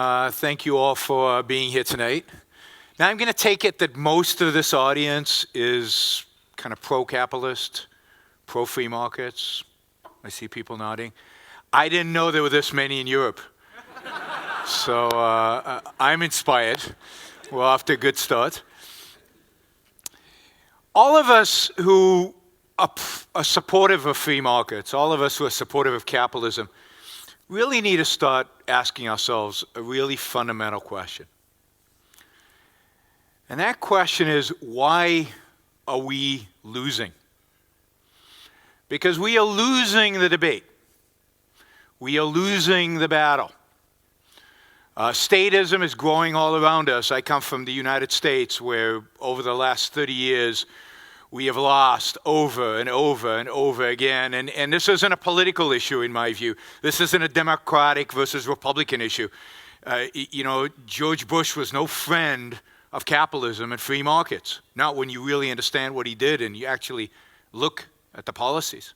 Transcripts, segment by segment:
Thank you all for being here tonight. Now I'm going to take it that most of this audience is kind of pro-capitalist, pro-free markets. I see people nodding. I didn't know there were this many in Europe. So I'm inspired. We're off to a good start. All of us who are supportive of free markets, all of us who are supportive of capitalism, really need to start asking ourselves a really fundamental question. And that question is, why are we losing? Because we are losing the debate. We are losing the battle. Statism is growing all around us. I come from the United States, where over the last 30 years, we have lost over and over and over again. And this isn't a political issue, in my view. This isn't a Democratic versus Republican issue. George Bush was no friend of capitalism and free markets. Not when you really understand what he did and you actually look at the policies.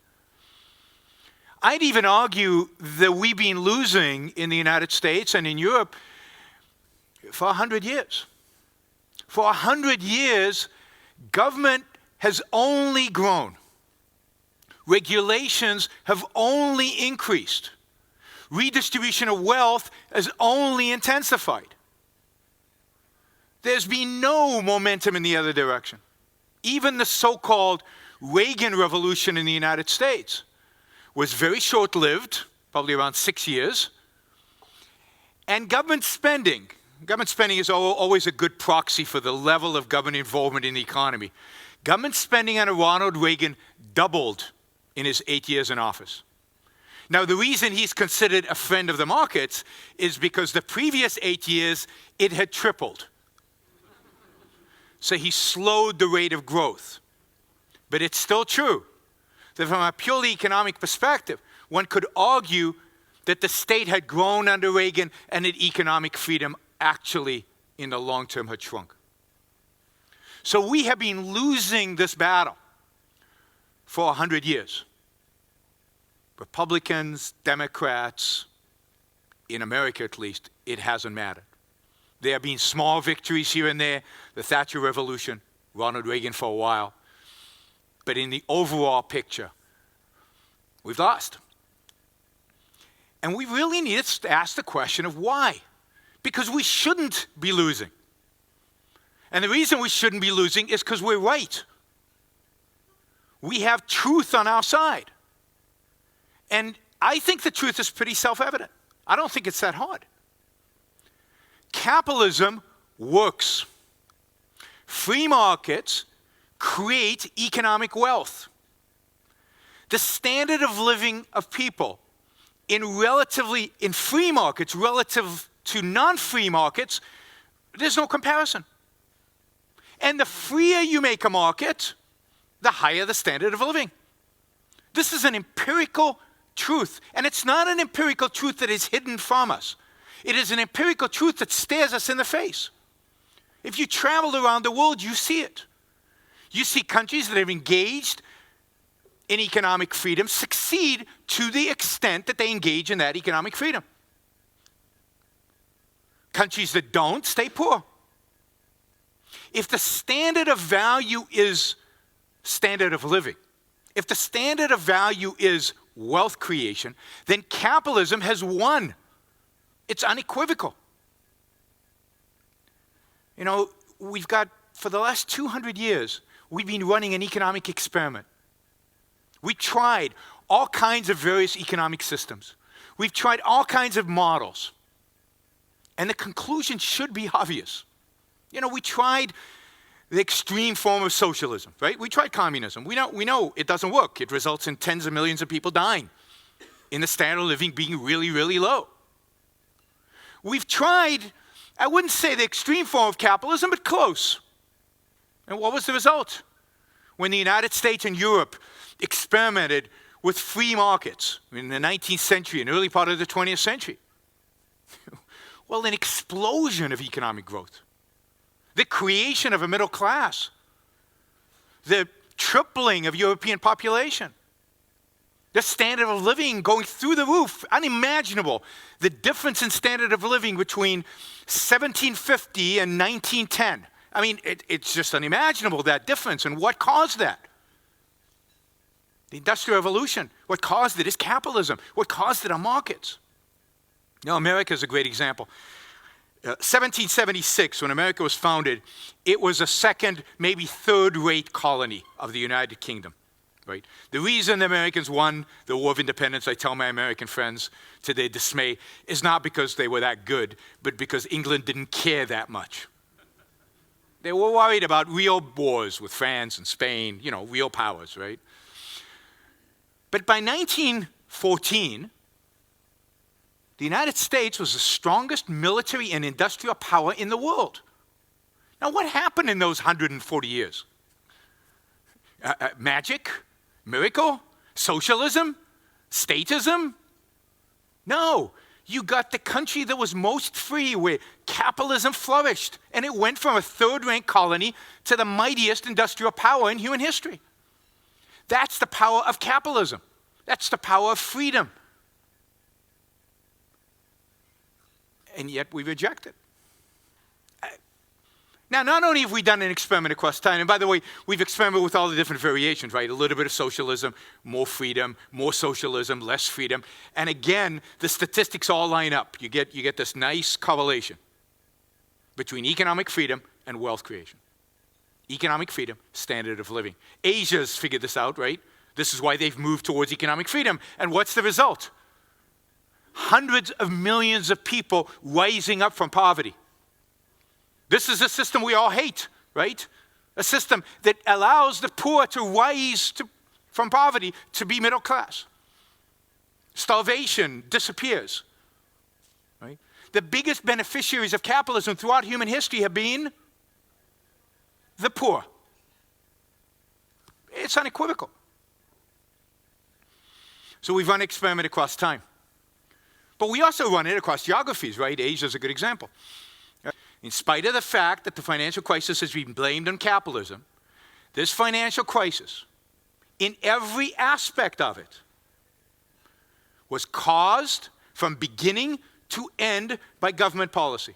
I'd even argue that we've been losing in the United States and in Europe for 100 years. For 100 years, government has only grown. Regulations have only increased. Redistribution of wealth has only intensified. There's been no momentum in the other direction. Even the so-called Reagan Revolution in the United States was very short-lived, probably around 6 years. And government spending is always a good proxy for the level of government involvement in the economy. Government spending under Ronald Reagan doubled in his 8 years in office. Now, the reason he's considered a friend of the markets is because the previous 8 years, it had tripled. So he slowed the rate of growth. But it's still true that from a purely economic perspective, one could argue that the state had grown under Reagan and that economic freedom actually, in the long term, had shrunk. So we have been losing this battle for 100 years. Republicans, Democrats, in America at least, it hasn't mattered. There have been small victories here and there, the Thatcher Revolution, Ronald Reagan for a while. But in the overall picture, we've lost. And we really need to ask the question of why. Because we shouldn't be losing. And the reason we shouldn't be losing is because we're right. We have truth on our side. And I think the truth is pretty self-evident. I don't think it's that hard. Capitalism works. Free markets create economic wealth. The standard of living of people in free markets relative to non-free markets, there's no comparison. And the freer you make a market, the higher the standard of living. This is an empirical truth. And it's not an empirical truth that is hidden from us. It is an empirical truth that stares us in the face. If you travel around the world, you see it. You see countries that have engaged in economic freedom succeed to the extent that they engage in that economic freedom. Countries that don't stay poor. If the standard of value is standard of living, if the standard of value is wealth creation, then capitalism has won. It's unequivocal. You know, for the last 200 years, we've been running an economic experiment. We tried all kinds of various economic systems. We've tried all kinds of models. And the conclusion should be obvious. You know, we tried the extreme form of socialism, right? We tried communism. We know it doesn't work. It results in tens of millions of people dying, in the standard of living being really, really low. We've tried, I wouldn't say the extreme form of capitalism, but close. And what was the result? When the United States and Europe experimented with free markets in the 19th century and early part of the 20th century. Well, an explosion of economic growth. The creation of a middle class. The tripling of European population. The standard of living going through the roof, unimaginable. The difference in standard of living between 1750 and 1910. I mean, it's just unimaginable, that difference. And what caused that? The Industrial Revolution. What caused it is capitalism. What caused it are markets. Now, America is a great example. 1776, when America was founded, it was a second, maybe third-rate colony of the United Kingdom. Right? The reason the Americans won the War of Independence, I tell my American friends to their dismay, is not because they were that good, but because England didn't care that much. They were worried about real wars with France and Spain, you know, real powers, right? But by 1914, the United States was the strongest military and industrial power in the world. Now, what happened in those 140 years? Magic? Miracle? Socialism? Statism? No. You got the country that was most free, where capitalism flourished, and it went from a third-rank colony to the mightiest industrial power in human history. That's the power of capitalism. That's the power of freedom. And yet we reject it. Now, not only have we done an experiment across time, and by the way, we've experimented with all the different variations, right? A little bit of socialism, more freedom, more socialism, less freedom. And again, the statistics all line up. You get this nice correlation between economic freedom and wealth creation. Economic freedom, standard of living. Asia's figured this out, right? This is why they've moved towards economic freedom. And what's the result? Hundreds of millions of people rising up from poverty. This is a system we all hate, right? A system that allows the poor to rise from poverty to be middle class. Starvation disappears, right? The biggest beneficiaries of capitalism throughout human history have been the poor. It's unequivocal. So we've run an experiment across time. But we also run it across geographies, right? Asia is a good example. In spite of the fact that the financial crisis has been blamed on capitalism, this financial crisis, in every aspect of it, was caused from beginning to end by government policy.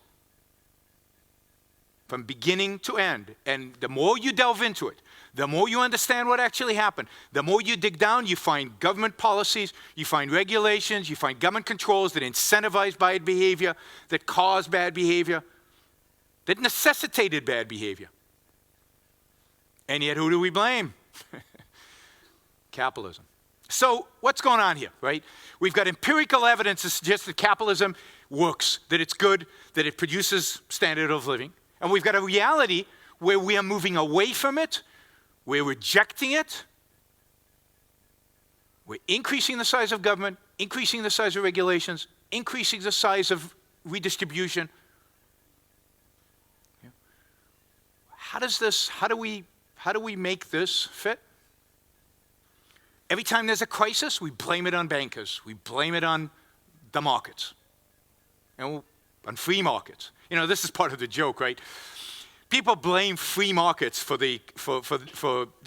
From beginning to end. And the more you delve into it, the more you understand what actually happened, the more you dig down, you find government policies, you find regulations, you find government controls that incentivize bad behavior, that cause bad behavior, that necessitated bad behavior. And yet, who do we blame? Capitalism. So what's going on here, right? We've got empirical evidence to suggest that capitalism works, that it's good, that it produces standard of living. And we've got a reality where we are moving away from it, we're rejecting it, we're increasing the size of government, increasing the size of regulations, increasing the size of redistribution. How do we make this fit? Every time there's a crisis, we blame it on bankers. We blame it on the markets, on free markets. You know, this is part of the joke, right? People blame free markets for the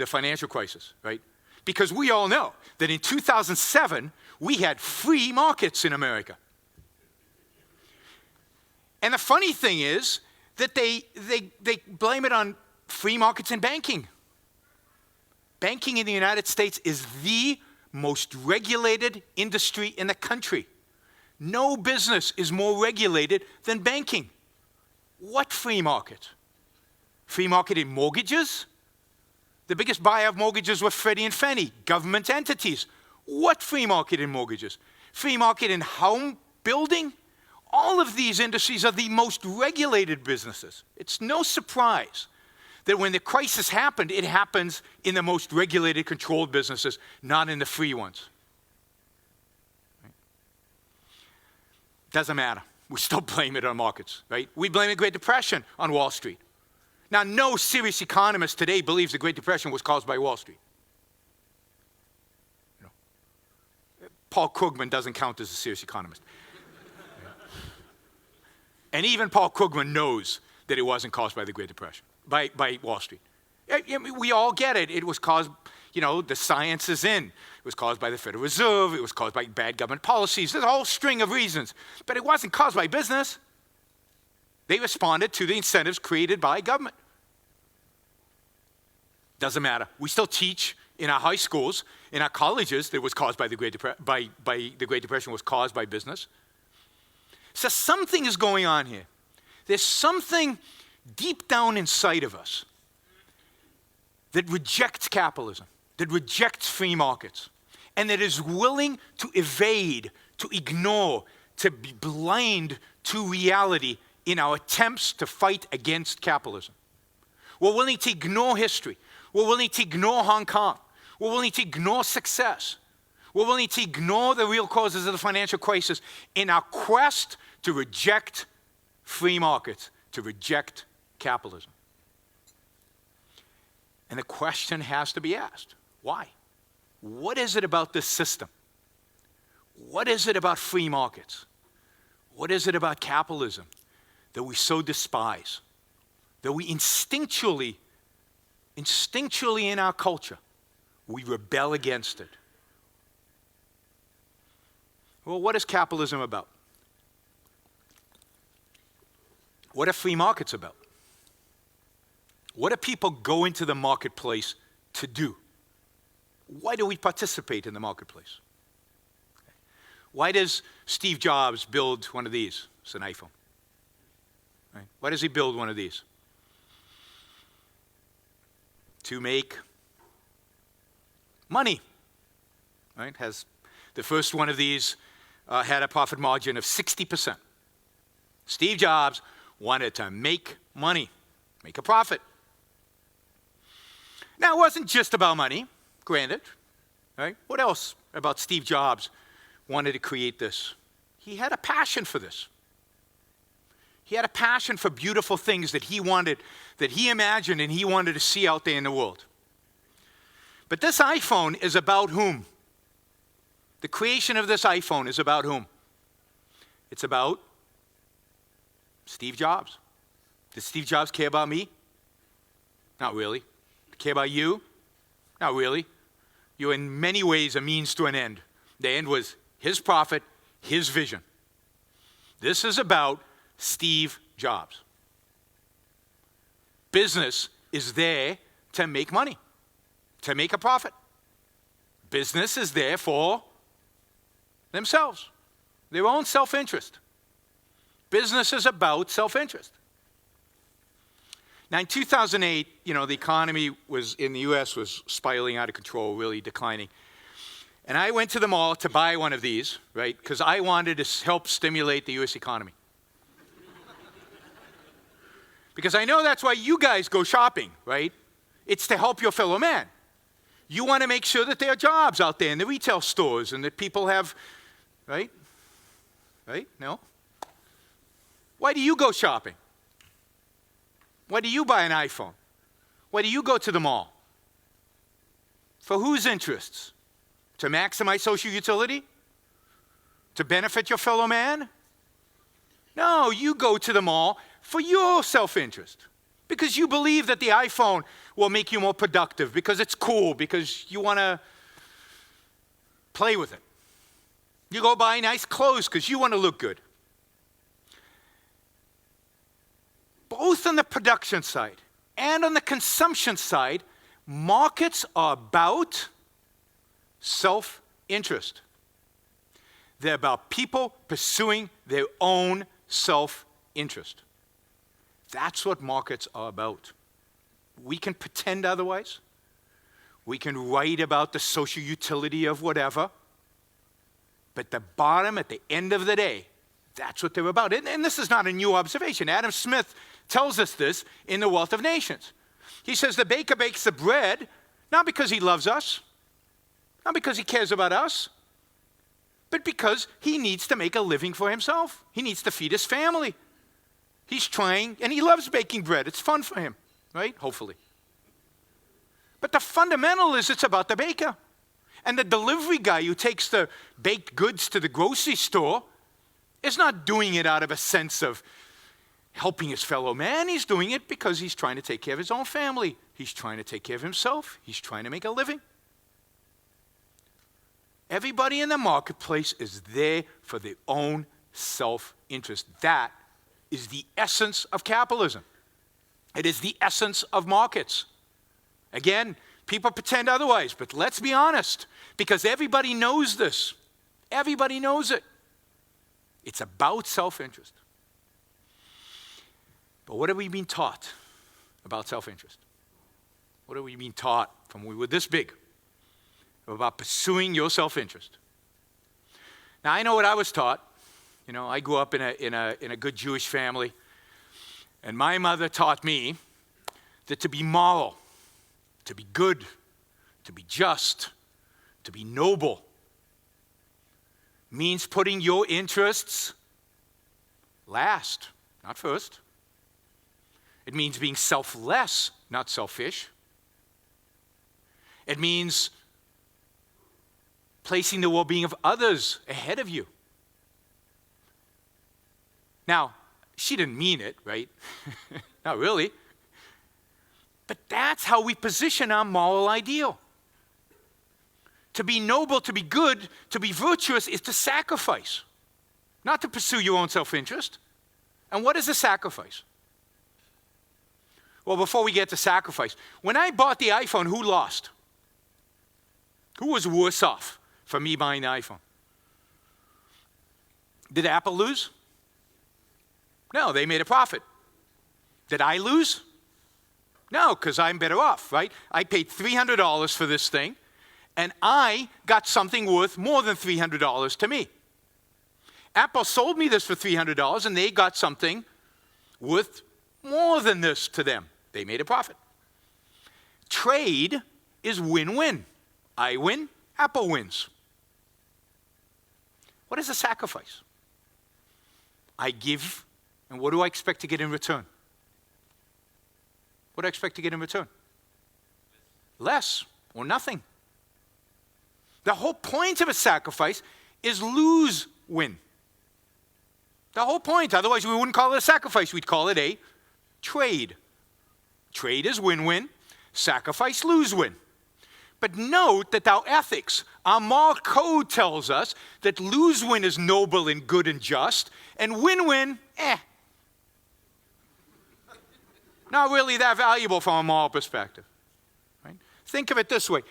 financial crisis, right? Because we all know that in 2007, we had free markets in America. And the funny thing is that they blame it on free markets in banking. Banking in the United States is the most regulated industry in the country. No business is more regulated than banking. What free market? Free market in mortgages? The biggest buyer of mortgages were Freddie and Fannie, government entities. What free market in mortgages? Free market in home building? All of these industries are the most regulated businesses. It's no surprise that when the crisis happened, it happens in the most regulated, controlled businesses, not in the free ones. Doesn't matter. We still blame it on markets, right? We blame the Great Depression on Wall Street. Now, no serious economist today believes the Great Depression was caused by Wall Street. You know, Paul Krugman doesn't count as a serious economist. And even Paul Krugman knows that it wasn't caused by the Great Depression, by Wall Street. We all get it. It was caused, you know, the science is in. It was caused by the Federal Reserve. It was caused by bad government policies. There's a whole string of reasons. But it wasn't caused by business. They responded to the incentives created by government. Doesn't matter. We still teach in our high schools, in our colleges, that it was caused by the Great Depression was caused by business. So something is going on here. There's something deep down inside of us that rejects capitalism, that rejects free markets, and that is willing to evade, to ignore, to be blind to reality in our attempts to fight against capitalism. We're willing to ignore history. We're willing to ignore Hong Kong. We're willing to ignore success. We're willing to ignore the real causes of the financial crisis in our quest to reject free markets, to reject capitalism. And the question has to be asked, why? What is it about this system? What is it about free markets? What is it about capitalism that we so despise, that we instinctually in our culture, we rebel against it? Well, what is capitalism about? What are free markets about? What do people go into the marketplace to do? Why do we participate in the marketplace? Why does Steve Jobs build one of these? It's an iPhone. Right? Why does he build one of these? To make money. Right? Has the first one of these had a profit margin of 60%. Steve Jobs wanted to make money, make a profit. Now, it wasn't just about money, granted. Right? What else about Steve Jobs wanted to create this? He had a passion for this. He had a passion for beautiful things that he wanted, that he imagined and he wanted to see out there in the world. But this iPhone is about whom? The creation of this iPhone is about whom? It's about Steve Jobs. Did Steve Jobs care about me? Not really. Did he care about you? Not really. You're in many ways a means to an end. The end was his profit, his vision. This is about Steve Jobs. Business is there to make money, to make a profit. Business is there for themselves, their own self-interest. Business is about self-interest. Now, in 2008, you know, the economy was in the U.S. was spiraling out of control, really declining. And I went to the mall to buy one of these, right, because I wanted to help stimulate the U.S. economy. Because I know that's why you guys go shopping, right? It's to help your fellow man. You want to make sure that there are jobs out there in the retail stores and that people have, right? Right? No? Why do you go shopping? Why do you buy an iPhone? Why do you go to the mall? For whose interests? To maximize social utility? To benefit your fellow man? No, you go to the mall for your self-interest. Because you believe that the iPhone will make you more productive, because it's cool, because you want to play with it. You go buy nice clothes because you want to look good. Both on the production side and on the consumption side, markets are about self-interest. They're about people pursuing their own self-interest. That's what markets are about. We can pretend otherwise. We can write about the social utility of whatever. But the bottom, at the end of the day, that's what they're about. And this is not a new observation. Adam Smith tells us this in The Wealth of Nations. He says the baker bakes the bread not because he loves us, not because he cares about us, but because he needs to make a living for himself. He needs to feed his family. He's trying, and he loves baking bread. It's fun for him, right? Hopefully. But the fundamental is it's about the baker. And the delivery guy who takes the baked goods to the grocery store is not doing it out of a sense of helping his fellow man. He's doing it because he's trying to take care of his own family. He's trying to take care of himself. He's trying to make a living. Everybody in the marketplace is there for their own self-interest. That is the essence of capitalism. It is the essence of markets. Again, people pretend otherwise, but let's be honest, because everybody knows this. Everybody knows it. It's about self-interest. But what have we been taught about self-interest? What have we been taught from when we were this big about pursuing your self-interest? Now, I know what I was taught. You know, I grew up in a good Jewish family, and my mother taught me that to be moral, to be good, to be just, to be noble, means putting your interests last, not first. It means being selfless, not selfish. It means placing the well-being of others ahead of you. Now, she didn't mean it, right? Not really. But that's how we position our moral ideal. To be noble, to be good, to be virtuous is to sacrifice, not to pursue your own self-interest. And what is a sacrifice? Well, before we get to sacrifice, when I bought the iPhone, who lost? Who was worse off for me buying the iPhone? Did Apple lose? No, they made a profit. Did I lose? No, because I'm better off, right? I paid $300 for this thing, and I got something worth more than $300 to me. Apple sold me this for $300, and they got something worth more than this to them. They made a profit. Trade is win-win. I win, Apple wins. What is a sacrifice? I give, and what do I expect to get in return? What do I expect to get in return? Less or nothing. The whole point of a sacrifice is lose-win. The whole point, otherwise we wouldn't call it a sacrifice, we'd call it a trade. Trade is win-win, sacrifice lose-win. But note that our ethics, our moral code tells us that lose-win is noble and good and just, and win-win, not really that valuable from a moral perspective. Right? Think of it this way.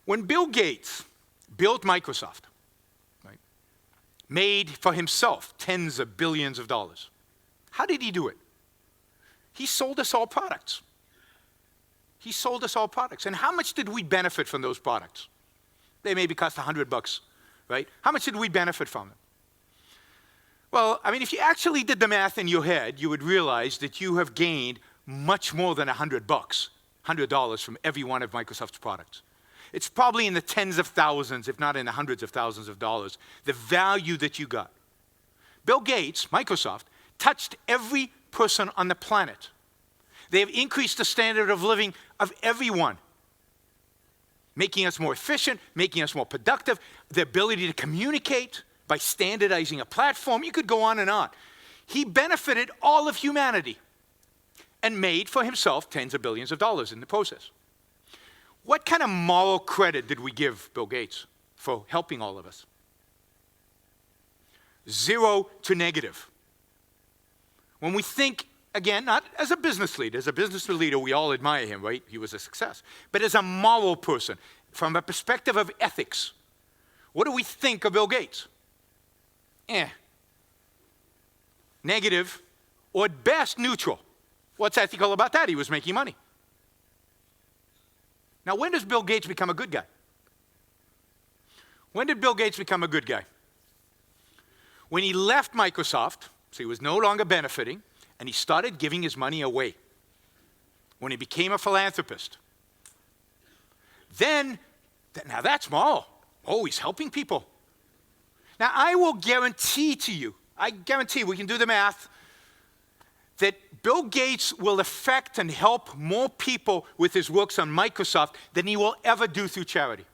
When Bill Gates built Microsoft, right, made for himself tens of billions of dollars, how did he do it? He sold us all products. He sold us all products. And how much did we benefit from those products? They maybe cost $100, right? How much did we benefit from them? Well, I mean, if you actually did the math in your head, you would realize that you have gained much more than $100 from every one of Microsoft's products. It's probably in the tens of thousands, if not in the hundreds of thousands of dollars, the value that you got. Bill Gates, Microsoft, touched every person on the planet. They have increased the standard of living of everyone, making us more efficient, making us more productive, the ability to communicate by standardizing a platform. You could go on and on. He benefited all of humanity and made for himself tens of billions of dollars in the process. What kind of moral credit did we give Bill Gates for helping all of us? 0 to negative. When we think, again, not as a business leader. As a business leader, we all admire him, right? He was a success. But as a moral person, from a perspective of ethics, what do we think of Bill Gates? Negative, or at best, neutral. What's ethical about that? He was making money. Now, when does Bill Gates become a good guy? When did Bill Gates become a good guy? When he left Microsoft, so he was no longer benefiting, and he started giving his money away. When he became a philanthropist. Then, now that's moral. Oh, he's helping people. Now, I will guarantee to you, I guarantee, we can do the math, that Bill Gates will affect and help more people with his works on Microsoft than he will ever do through charity.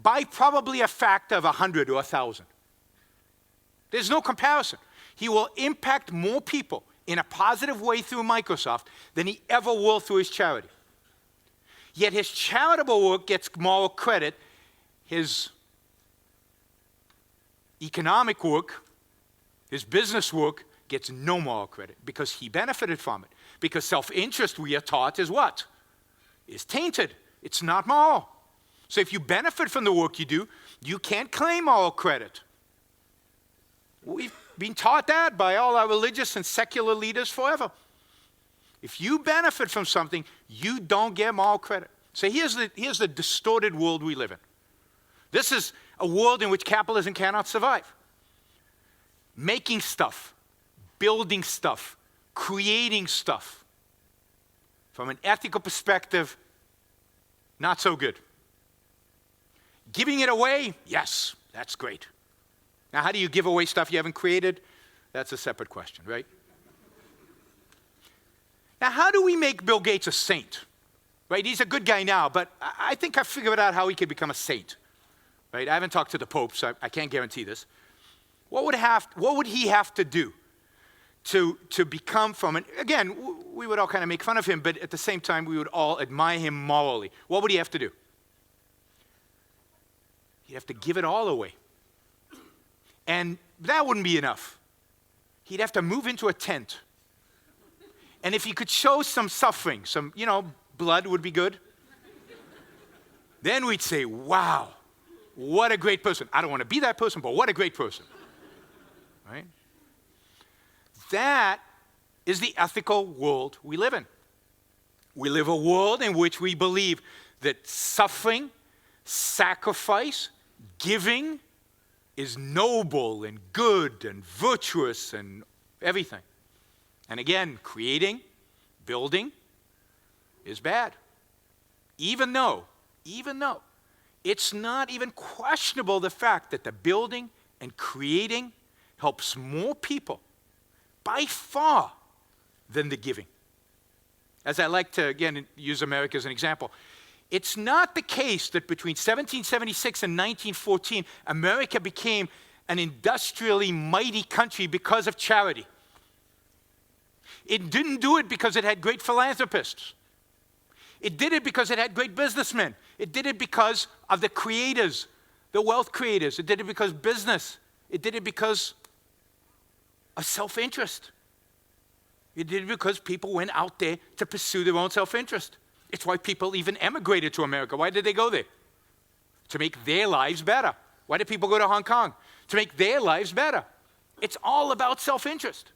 By probably a factor of 100 or 1,000. There's no comparison. He will impact more people in a positive way through Microsoft than he ever will through his charity. Yet his charitable work gets moral credit. His economic work, his business work, gets no moral credit because he benefited from it. Because self-interest, we are taught, is what? Is tainted. It's not moral. So if you benefit from the work you do, you can't claim moral credit. We've been taught that by all our religious and secular leaders forever. If you benefit from something, you don't get moral credit. So here's the distorted world we live in. This is a world in which capitalism cannot survive. Making stuff, building stuff, creating stuff. From an ethical perspective, not so good. Giving it away, yes, that's great. Now, how do you give away stuff you haven't created? That's a separate question, right? Now, how do we make Bill Gates a saint? Right? He's a good guy now, but I think I figured out how he could become a saint. Right? I haven't talked to the Pope, so I can't guarantee this. What would he have to do to become from an, again, we would all kind of make fun of him, but at the same time, we would all admire him morally. What would he have to do? He'd have to give it all away. And that wouldn't be enough. He'd have to move into a tent. And if he could show some suffering, some, blood would be good, then we'd say, wow, what a great person. I don't want to be that person, but what a great person. Right? That is the ethical world we live in. We live a world in which we believe that suffering, sacrifice, giving is noble and good and virtuous and everything. And again, creating, building is bad. Even though it's not even questionable the fact that the building and creating helps more people by far than the giving. As I like to, again, use America as an example, it's not the case that between 1776 and 1914, America became an industrially mighty country because of charity. It didn't do it because it had great philanthropists. It did it because it had great businessmen. It did it because of the creators, the wealth creators. It did it because business. It did it because of self-interest. It did it because people went out there to pursue their own self-interest. It's why people even emigrated to America. Why did they go there? To make their lives better. Why did people go to Hong Kong? To make their lives better. It's all about self-interest.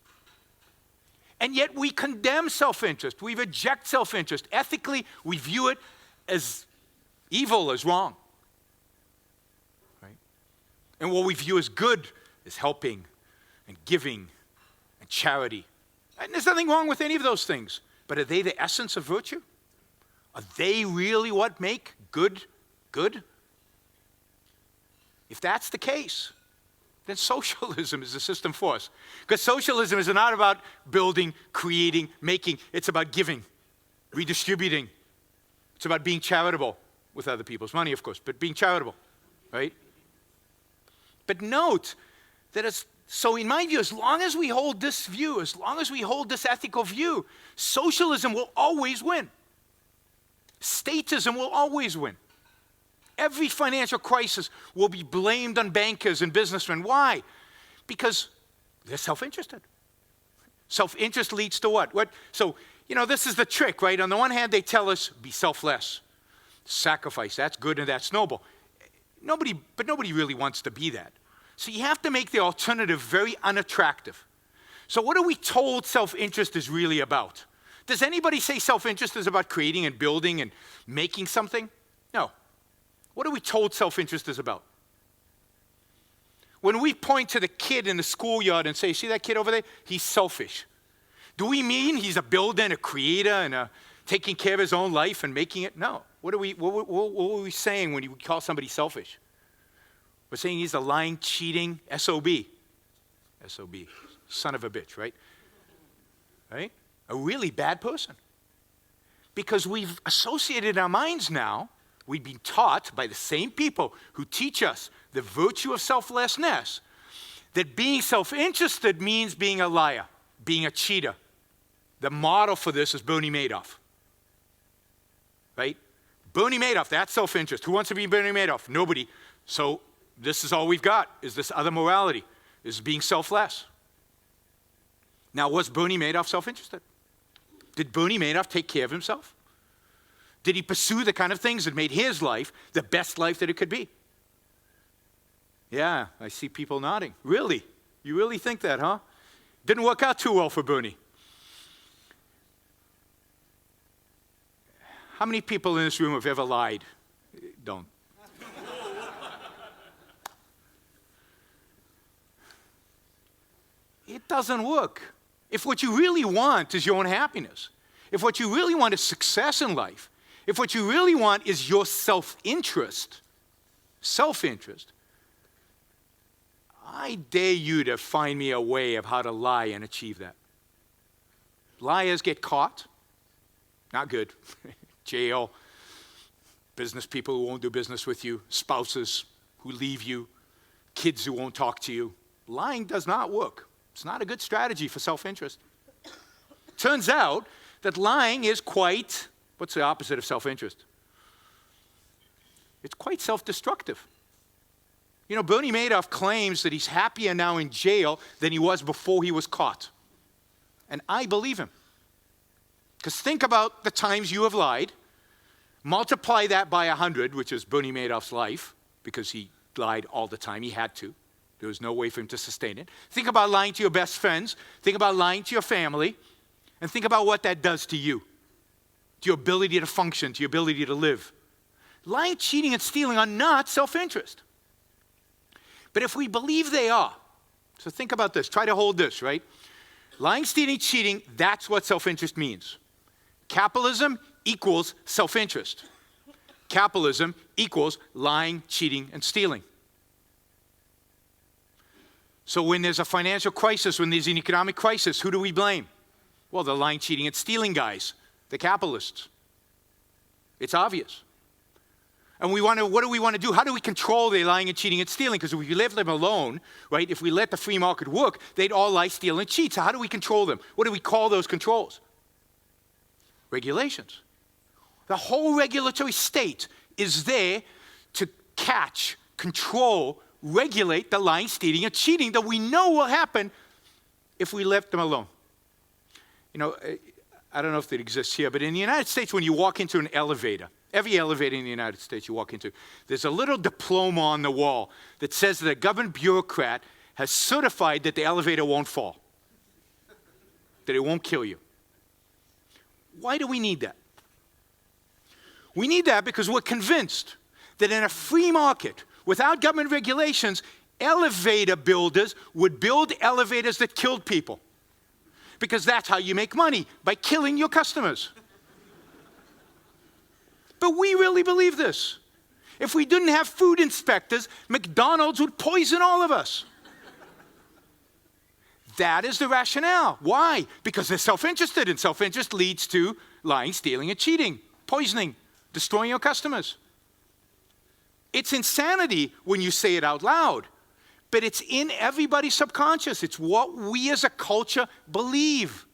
And yet we condemn self-interest. We reject self-interest. Ethically, we view it as evil, as wrong. Right? And what we view as good is helping and giving and charity. And there's nothing wrong with any of those things. But are they the essence of virtue? Are they really what make good good? If that's the case, then socialism is the system for us. Because socialism is not about building, creating, making. It's about giving, redistributing. It's about being charitable with other people's money, of course, but being charitable, right? But note that so in my view, as long as we hold this view, as long as we hold this ethical view, socialism will always win. Statism will always win. Every financial crisis will be blamed on bankers and businessmen. Why? Because they're self-interested. Self-interest leads to what? So, this is the trick, right? On the one hand, they tell us, be selfless. Sacrifice, that's good and that's noble. But nobody really wants to be that. So you have to make the alternative very unattractive. So what are we told self-interest is really about? Does anybody say self-interest is about creating and building and making something? No. What are we told self-interest is about? When we point to the kid in the schoolyard and say, see that kid over there? He's selfish. Do we mean he's a builder and a creator and taking care of his own life and making it? No. What are we saying when we call somebody selfish? We're saying he's a lying, cheating SOB. SOB, son of a bitch, right? Right? A really bad person. Because we've associated in our minds now, we've been taught by the same people who teach us the virtue of selflessness, that being self-interested means being a liar, being a cheater. The model for this is Bernie Madoff. Right? Bernie Madoff, that's self-interest. Who wants to be Bernie Madoff? Nobody. So This is all we've got, is this other morality, is being selfless. Now, was Bernie Madoff self-interested? Did Bernie Madoff take care of himself? Did he pursue the kind of things that made his life the best life that it could be? Yeah, I see people nodding. Really? You really think that, huh? Didn't work out too well for Bernie. How many people in this room have ever lied? Don't. It doesn't work. If what you really want is your own happiness, if what you really want is success in life, if what you really want is your self-interest, I dare you to find me a way of how to lie and achieve that. Liars get caught. Not good. Jail. Business people who won't do business with you. Spouses who leave you. Kids who won't talk to you. Lying does not work. It's not a good strategy for self-interest. Turns out that lying is quite, what's the opposite of self-interest? It's quite self-destructive. You know, Bernie Madoff claims that he's happier now in jail than he was before he was caught. And I believe him. Because think about the times you have lied. Multiply that by 100, which is Bernie Madoff's life, because he lied all the time. He had to. There was no way for him to sustain it. Think about lying to your best friends. Think about lying to your family. And think about what that does to you, to your ability to function, to your ability to live. Lying, cheating, and stealing are not self-interest. But if we believe they are, so think about this. Try to hold this, right? Lying, stealing, cheating, that's what self-interest means. Capitalism equals self-interest. Capitalism equals lying, cheating, and stealing. So when there's a financial crisis, when there's an economic crisis, who do we blame? Well, the lying, cheating, and stealing guys, the capitalists. It's obvious. And what do we want to do? How do we control the lying and cheating and stealing? Because if we let them alone, right, if we let the free market work, they'd all lie, steal, and cheat. So how do we control them? What do we call those controls? Regulations. The whole regulatory state is there to catch, control, regulate the lying, stealing, and cheating that we know will happen if we left them alone. You know, I don't know if it exists here, but in the United States, when you walk into an elevator, every elevator in the United States you walk into, there's a little diploma on the wall that says that a government bureaucrat has certified that the elevator won't fall, that it won't kill you. Why do we need that? We need that because we're convinced that in a free market, without government regulations, elevator builders would build elevators that killed people. Because that's how you make money, by killing your customers. But we really believe this. If we didn't have food inspectors, McDonald's would poison all of us. That is the rationale. Why? Because they're self-interested, and self-interest leads to lying, stealing, and cheating, poisoning, destroying your customers. It's insanity when you say it out loud, but it's in everybody's subconscious. It's what we as a culture believe.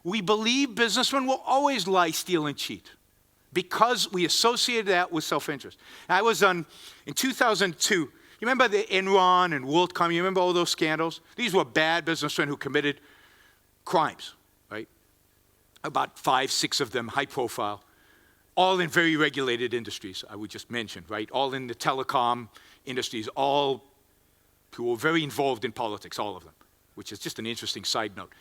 We believe businessmen will always lie, steal, and cheat because we associate that with self-interest. I was in 2002, you remember the Enron and WorldCom, you remember all those scandals? These were bad businessmen who committed crimes, right? About 5, 6 of them, high profile. All in very regulated industries, I would just mention, right? All in the telecom industries, all who were very involved in politics, all of them, which is just an interesting side note.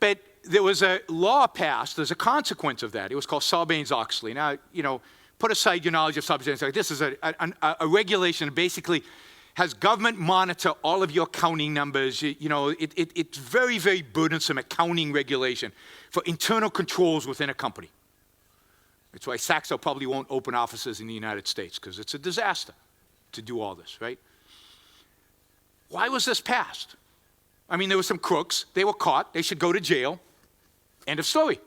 But there was a law passed as a consequence of that. It was called Sarbanes-Oxley. Now, you know, put aside your knowledge of Sarbanes-Oxley. This is a regulation that basically has government monitor all of your accounting numbers. You know, it's very, very burdensome accounting regulation for internal controls within a company. That's why Saxo probably won't open offices in the United States, because it's a disaster to do all this, right? Why was this passed? I mean, there were some crooks. They were caught. They should go to jail. End of story.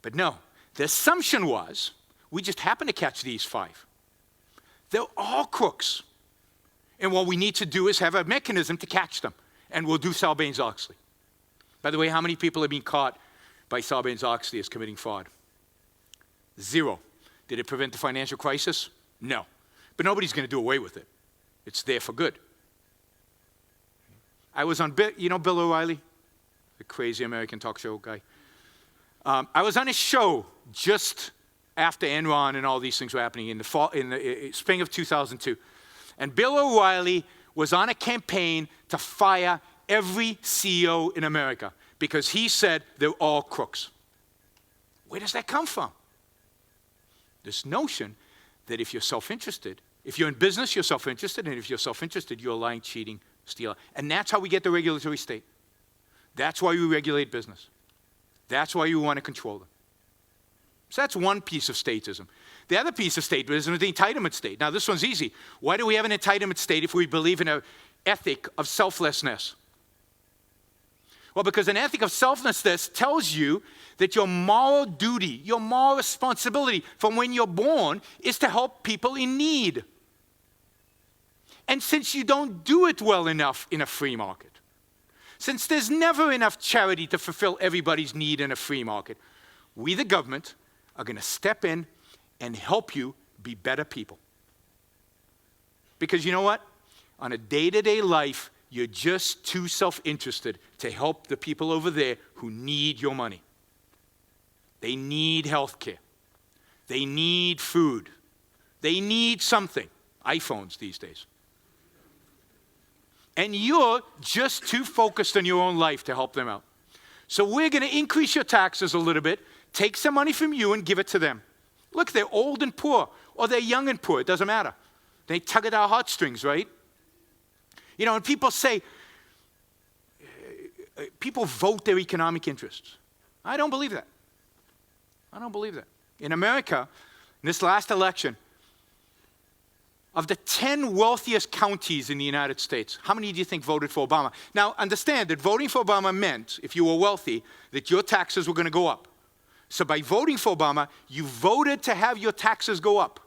But no, the assumption was, we just happened to catch these 5. They're all crooks. And what we need to do is have a mechanism to catch them. And we'll do Sarbanes-Oxley. By the way, how many people have been caught by Sarbanes-Oxley as committing fraud? 0. Did it prevent the financial crisis? No. But nobody's going to do away with it. It's there for good. I was on, you know Bill O'Reilly? The crazy American talk show guy. I was on his show just after Ayn Rand and all these things were happening in the spring of 2002. And Bill O'Reilly was on a campaign to fire every CEO in America because he said they're all crooks. Where does that come from? This notion that if you're self-interested, if you're in business, you're self-interested, and if you're self-interested, you're lying, cheating, stealing. And that's how we get the regulatory state. That's why we regulate business. That's why you want to control them. So that's one piece of statism. The other piece of statism is the entitlement state. Now, this one's easy. Why do we have an entitlement state if we believe in an ethic of selflessness? Well, because an ethic of selflessness tells you that your moral duty, your moral responsibility from when you're born is to help people in need. And since you don't do it well enough in a free market, since there's never enough charity to fulfill everybody's need in a free market, we, the government, are going to step in and help you be better people. Because you know what? On a day-to-day life, you're just too self-interested to help the people over there who need your money. They need health care. They need food. They need something. iPhones these days. And you're just too focused on your own life to help them out. So we're going to increase your taxes a little bit, take some money from you and give it to them. Look, they're old and poor, or they're young and poor. It doesn't matter. They tug at our heartstrings, right? You know, and people say, people vote their economic interests. I don't believe that. I don't believe that. In America, in this last election, of the 10 wealthiest counties in the United States, how many do you think voted for Obama? Now, understand that voting for Obama meant, if you were wealthy, that your taxes were going to go up. So by voting for Obama, you voted to have your taxes go up.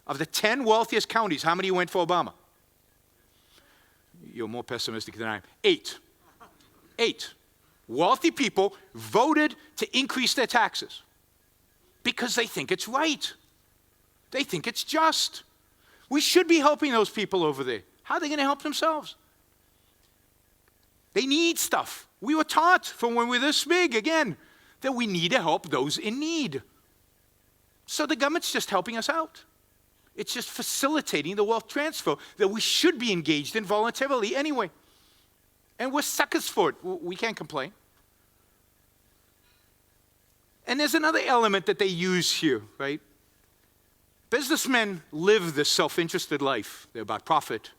Of the 10 wealthiest counties, how many went for Obama? You're more pessimistic than I am. 8. 8. Wealthy people voted to increase their taxes because they think it's right. They think it's just. We should be helping those people over there. How are they going to help themselves? They need stuff. We were taught from when we were this big, again, that we need to help those in need. So the government's just helping us out. It's just facilitating the wealth transfer that we should be engaged in voluntarily anyway. And we're suckers for it. We can't complain. And there's another element that they use here, right? Businessmen live this self-interested life. They're about profit.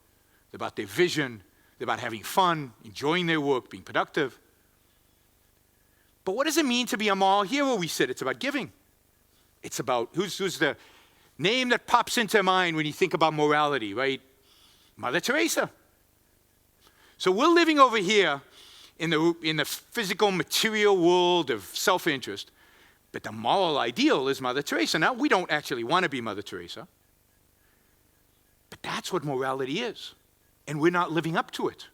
They're about their vision. They're about having fun, enjoying their work, being productive. But what does it mean to be a moral hero, we said? It's about giving. It's about, who's the name that pops into mind when you think about morality, right? Mother Teresa. So we're living over here in the physical, material world of self-interest, but the moral ideal is Mother Teresa. Now, we don't actually want to be Mother Teresa, but that's what morality is, and we're not living up to it.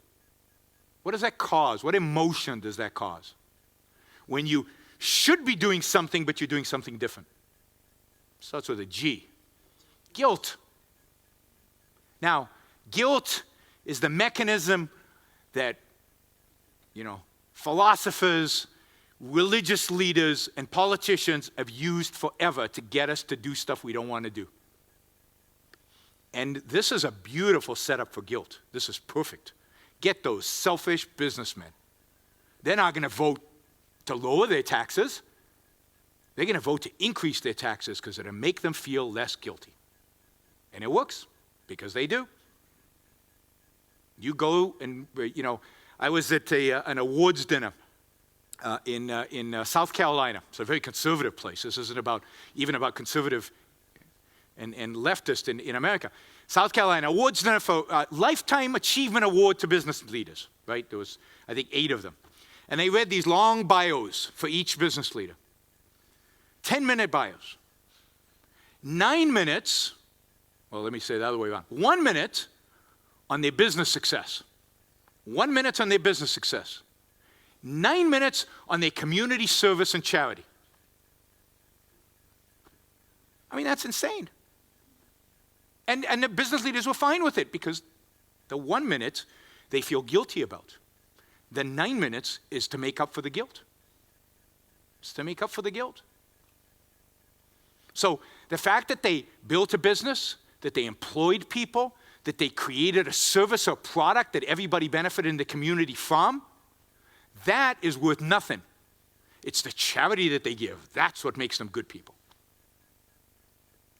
What does that cause? What emotion does that cause? When you should be doing something, but you're doing something different. Starts with a G. Guilt. Now, guilt is the mechanism that, philosophers, religious leaders, and politicians have used forever to get us to do stuff we don't want to do. And this is a beautiful setup for guilt. This is perfect. Get those selfish businessmen. They're not going to vote to lower their taxes. They're going to vote to increase their taxes because it'll make them feel less guilty. And it works because they do. You go and, I was at an awards dinner in South Carolina. It's a very conservative place. This isn't even about conservative and leftist in America. South Carolina, awards dinner for Lifetime Achievement Award to business leaders, right? There was, I think, 8 of them. And they read these long bios for each business leader. 10-minute bios. 9 minutes, well, let me say it the other way around. 1 minute on their business success. 1 minute on their business success. 9 minutes on their community service and charity. I mean, that's insane. And the business leaders were fine with it because the 1 minute they feel guilty about. The 9 minutes is to make up for the guilt. It's to make up for the guilt. So the fact that they built a business, that they employed people, that they created a service or product that everybody benefited in the community from, that is worth nothing. It's the charity that they give. That's what makes them good people.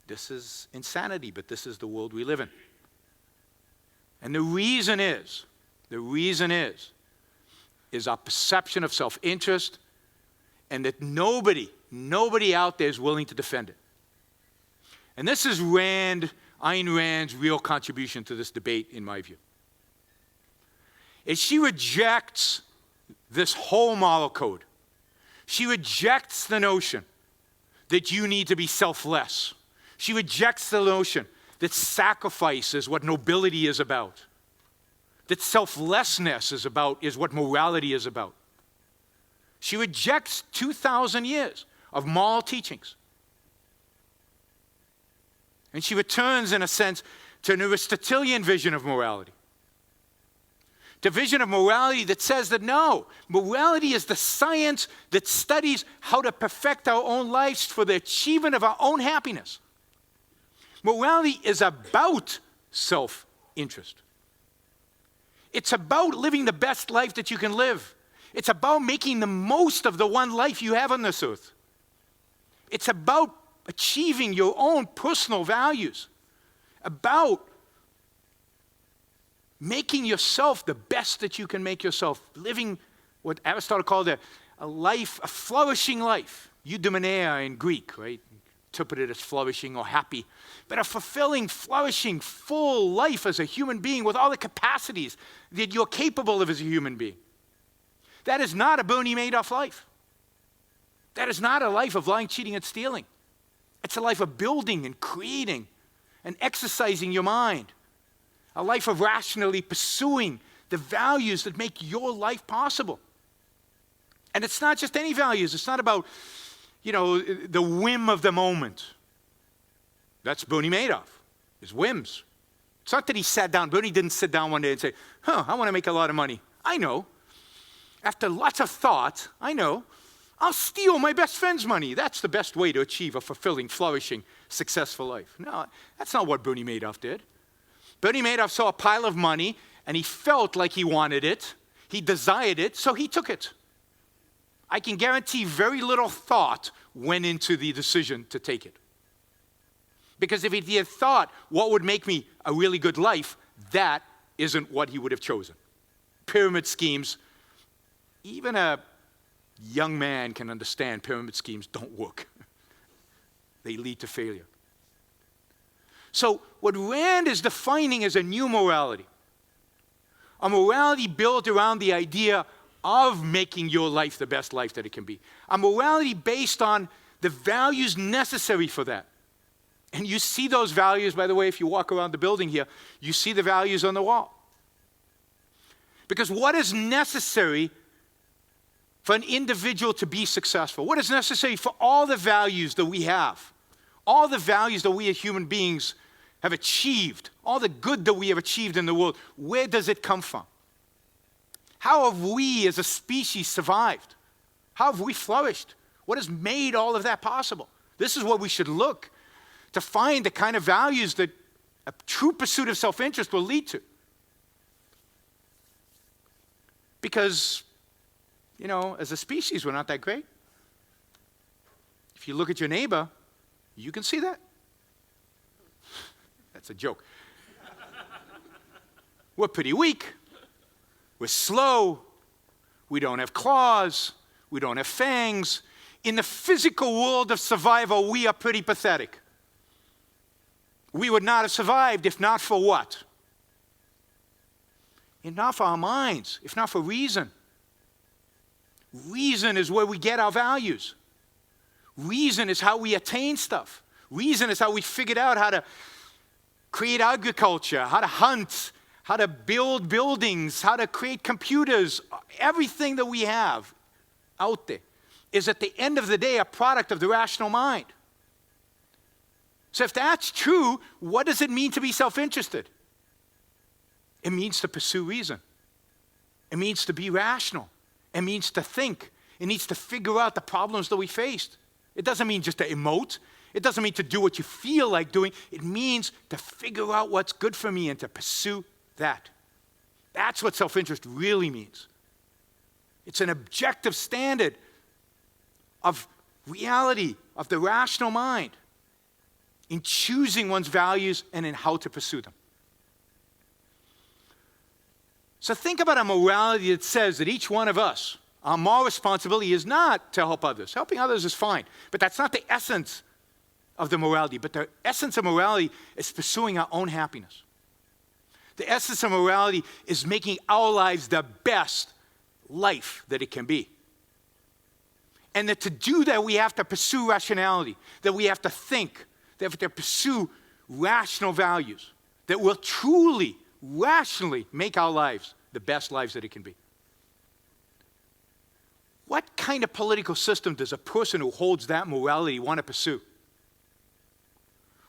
This is insanity, but this is the world we live in. And the reason is our perception of self-interest, and that nobody out there is willing to defend it. And this is Ayn Rand's real contribution to this debate, in my view. Is she rejects this whole moral code. She rejects the notion that you need to be selfless. She rejects the notion that sacrifice is what nobility is about. That selflessness is what morality is about. She rejects 2,000 years of moral teachings. And she returns, in a sense, to an Aristotelian vision of morality. The vision of morality that says that no, morality is the science that studies how to perfect our own lives for the achievement of our own happiness. Morality is about self-interest. It's about living the best life that you can live. It's about making the most of the one life you have on this earth. It's about achieving your own personal values, about making yourself the best that you can make yourself, living what Aristotle called a life, a flourishing life. Eudaimonia in Greek, right? Interpreted as flourishing or happy. But a fulfilling, flourishing, full life as a human being with all the capacities that you're capable of as a human being. That is not a Bernie Madoff life. That is not a life of lying, cheating, and stealing. It's a life of building and creating and exercising your mind. A life of rationally pursuing the values that make your life possible. And it's not just any values. It's not about, the whim of the moment. That's Bernie Madoff, his whims. It's not that he sat down. Bernie didn't sit down one day and say, I want to make a lot of money. I know. After lots of thought, I know. I'll steal my best friend's money. That's the best way to achieve a fulfilling, flourishing, successful life. No, that's not what Bernie Madoff did. Bernie Madoff saw a pile of money, and he felt like he wanted it. He desired it, so he took it. I can guarantee very little thought went into the decision to take it. Because if he had thought, what would make me a really good life, that isn't what he would have chosen. Pyramid schemes, even a young man can understand pyramid schemes don't work. They lead to failure. So what Rand is defining as a new morality, a morality built around the idea of making your life the best life that it can be. A morality based on the values necessary for that. And you see those values, by the way, if you walk around the building here, you see the values on the wall. Because what is necessary for an individual to be successful? What is necessary for all the values that we have? All the values that we as human beings have achieved, all the good that we have achieved in the world, where does it come from? How have we as a species survived? How have we flourished? What has made all of that possible? This is what we should look to find the kind of values that a true pursuit of self-interest will lead to. Because, as a species, we're not that great. If you look at your neighbor, you can see that. That's a joke. We're pretty weak. We're slow. We don't have claws. We don't have fangs. In the physical world of survival, we are pretty pathetic. We would not have survived if not for what? If not for our minds, if not for reason. Reason is where we get our values. Reason is how we attain stuff. Reason is how we figured out how to create agriculture, how to hunt, how to build buildings, how to create computers. Everything that we have out there is at the end of the day a product of the rational mind. So if that's true, what does it mean to be self-interested? It means to pursue reason. It means to be rational. It means to think. It needs to figure out the problems that we faced. It doesn't mean just to emote. It doesn't mean to do what you feel like doing. It means to figure out what's good for me and to pursue that. That's what self-interest really means. It's an objective standard of reality, of the rational mind, in choosing one's values and in how to pursue them. So think about a morality that says that each one of us, our moral responsibility is not to help others. Helping others is fine, but that's not the essence of the morality. But the essence of morality is pursuing our own happiness. The essence of morality is making our lives the best life that it can be. And that to do that, we have to pursue rationality, that we have to think, that we have to pursue rational values, that will truly, rationally make our lives the best lives that it can be. What kind of political system does a person who holds that morality want to pursue?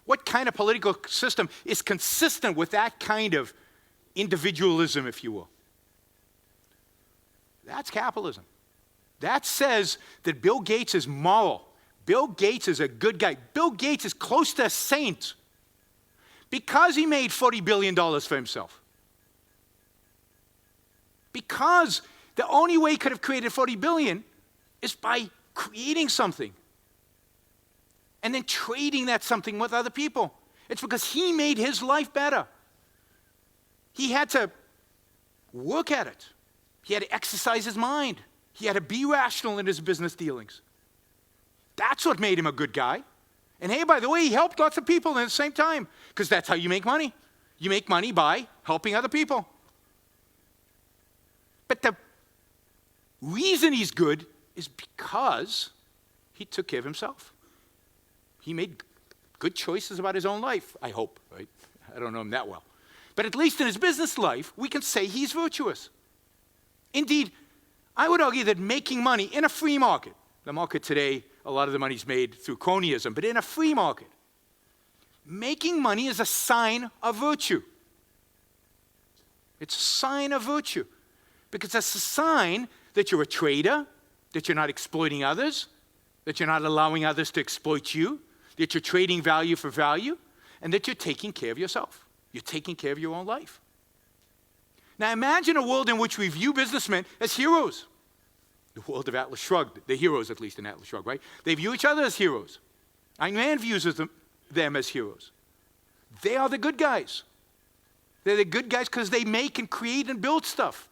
What kind of political system is consistent with that kind of individualism, if you will? That's capitalism. That says that Bill Gates is moral. Bill Gates is a good guy. Bill Gates is close to a saint because he made $40 billion for himself. Because the only way he could have created $40 billion is by creating something and then trading that something with other people. It's because he made his life better. He had to work at it. He had to exercise his mind. He had to be rational in his business dealings. That's what made him a good guy. And hey, by the way, he helped lots of people at the same time, because that's how you make money. You make money by helping other people. But the reason he's good is because he took care of himself. He made good choices about his own life, I hope, right? I don't know him that well. But at least in his business life, we can say he's virtuous. Indeed, I would argue that making money in a free market, the market today, a lot of the money's made through cronyism, but in a free market, making money is a sign of virtue. It's a sign of virtue because it's a sign that you're a trader, that you're not exploiting others, that you're not allowing others to exploit you, that you're trading value for value, and that you're taking care of yourself. You're taking care of your own life. Now imagine a world in which we view businessmen as heroes. The world of Atlas Shrugged, the heroes at least in Atlas Shrugged, right? They view each other as heroes. Ayn Rand views them as heroes. They are the good guys. They're the good guys because they make and create and build stuff.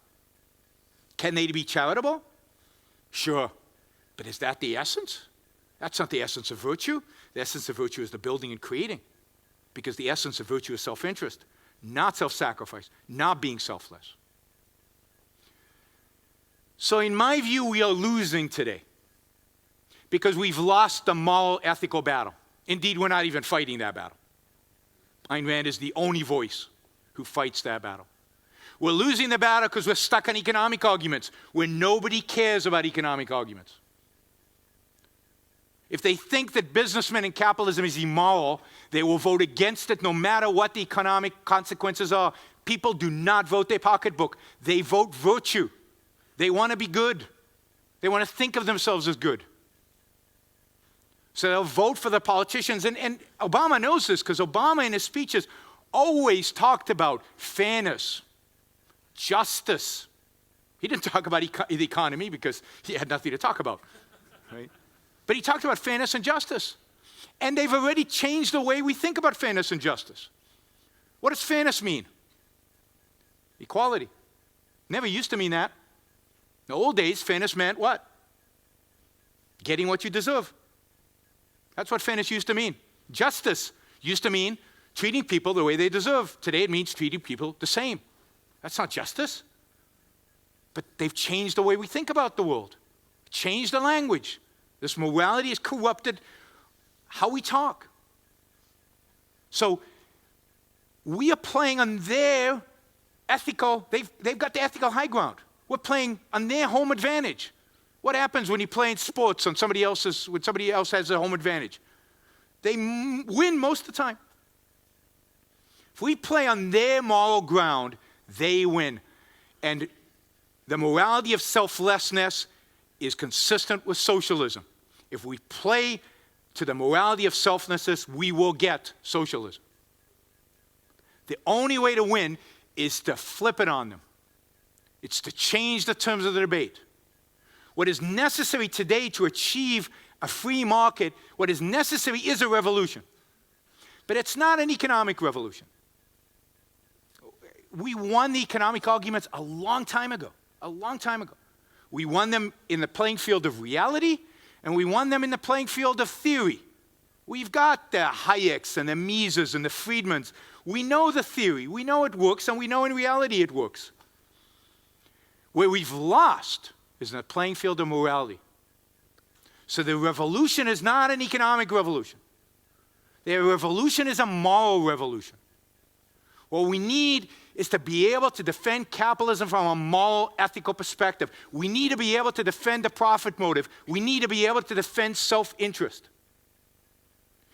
Can they be charitable? Sure. But is that the essence? That's not the essence of virtue. The essence of virtue is the building and creating. Because the essence of virtue is self-interest, not self-sacrifice, not being selfless. So in my view, we are losing today because we've lost the moral, ethical battle. Indeed, we're not even fighting that battle. Ayn Rand is the only voice who fights that battle. We're losing the battle because we're stuck on economic arguments where nobody cares about economic arguments. If they think that businessmen and capitalism is immoral, they will vote against it no matter what the economic consequences are. People do not vote their pocketbook. They vote virtue. They want to be good. They want to think of themselves as good. So they'll vote for the politicians. And Obama knows this because Obama in his speeches always talked about fairness, justice. He didn't talk about the economy because he had nothing to talk about, right? But he talked about fairness and justice. And they've already changed the way we think about fairness and justice. What does fairness mean? Equality. Never used to mean that. In the old days, fairness meant what? Getting what you deserve. That's what fairness used to mean. Justice used to mean treating people the way they deserve. Today it means treating people the same. That's not justice. But they've changed the way we think about the world. Changed the language. This morality has corrupted how we talk. So we are playing on their ethical, they've got the ethical high ground. We're playing on their home advantage. What happens when you play in sports on when somebody else has a home advantage? They win most of the time. If we play on their moral ground, they win. And the morality of selflessness is consistent with socialism. If we play to the morality of selflessness, we will get socialism. The only way to win is to flip it on them. It's to change the terms of the debate. What is necessary today to achieve a free market, what is necessary is a revolution. But it's not an economic revolution. We won the economic arguments a long time ago. A long time ago. We won them in the playing field of reality, and we won them in the playing field of theory. We've got the Hayeks and the Mises and the Friedmans. We know the theory. We know it works, and we know in reality it works. Where we've lost is in the playing field of morality. So the revolution is not an economic revolution. The revolution is a moral revolution. What we need is to be able to defend capitalism from a moral, ethical perspective. We need to be able to defend the profit motive. We need to be able to defend self-interest.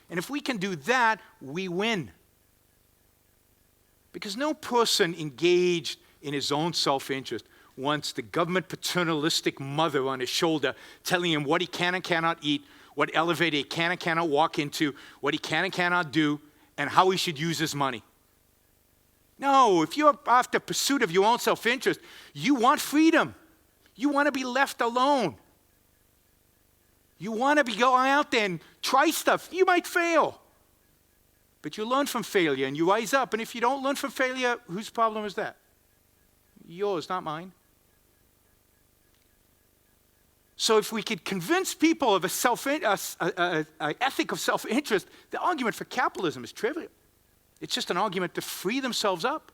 And if we can do that, we win. Because no person engaged in his own self-interest wants the government paternalistic mother on his shoulder telling him what he can and cannot eat, what elevator he can and cannot walk into, what he can and cannot do, and how he should use his money. No, if you're after pursuit of your own self-interest, you want freedom. You want to be left alone. You want to be going out there and try stuff. You might fail. But you learn from failure and you rise up. And if you don't learn from failure, whose problem is that? Yours, not mine. So if we could convince people of an ethic of self-interest, the argument for capitalism is trivial. It's just an argument to free themselves up.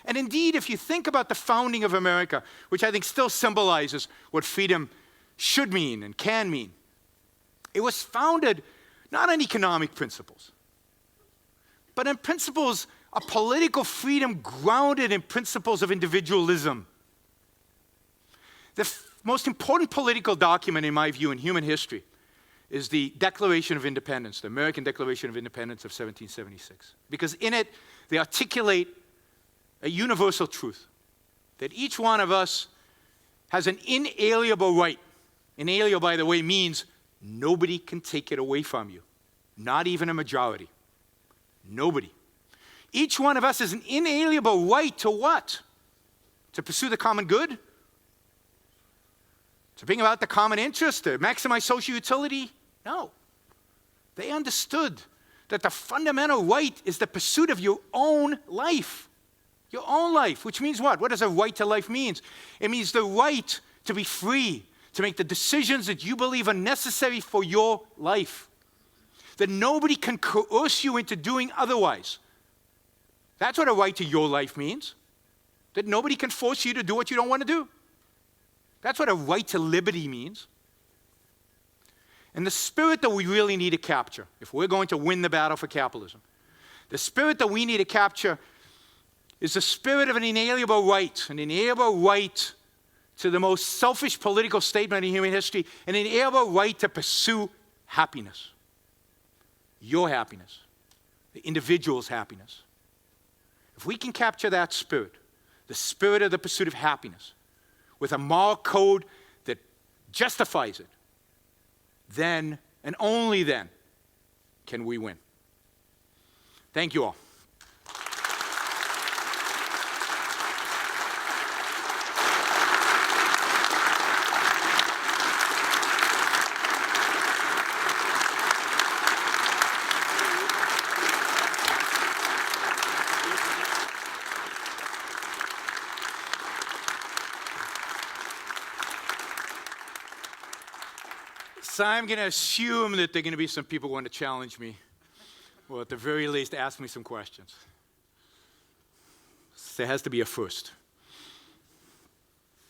And indeed, if you think about the founding of America, which I think still symbolizes what freedom should mean and can mean, it was founded not on economic principles, but on principles of political freedom grounded in principles of individualism. The most important political document, in my view, in human history is the Declaration of Independence, the American Declaration of Independence of 1776. Because in it, they articulate a universal truth, that each one of us has an inalienable right. Inalienable, by the way, means nobody can take it away from you, not even a majority. Nobody. Each one of us has an inalienable right to what? To pursue the common good? To bring about the common interest? To maximize social utility? No. They understood that the fundamental right is the pursuit of your own life. Your own life, which means what? What does a right to life mean? It means the right to be free, to make the decisions that you believe are necessary for your life. That nobody can coerce you into doing otherwise. That's what a right to your life means. That nobody can force you to do what you don't want to do. That's what a right to liberty means. And the spirit that we really need to capture, if we're going to win the battle for capitalism, the spirit that we need to capture is the spirit of an inalienable right to the most selfish political statement in human history, an inalienable right to pursue happiness. Your happiness, the individual's happiness. If we can capture that spirit, the spirit of the pursuit of happiness, with a moral code that justifies it, then and only then can we win. Thank you all. So I'm going to assume that there are going to be some people who want to challenge me, or at the very least ask me some questions. So there has to be a first.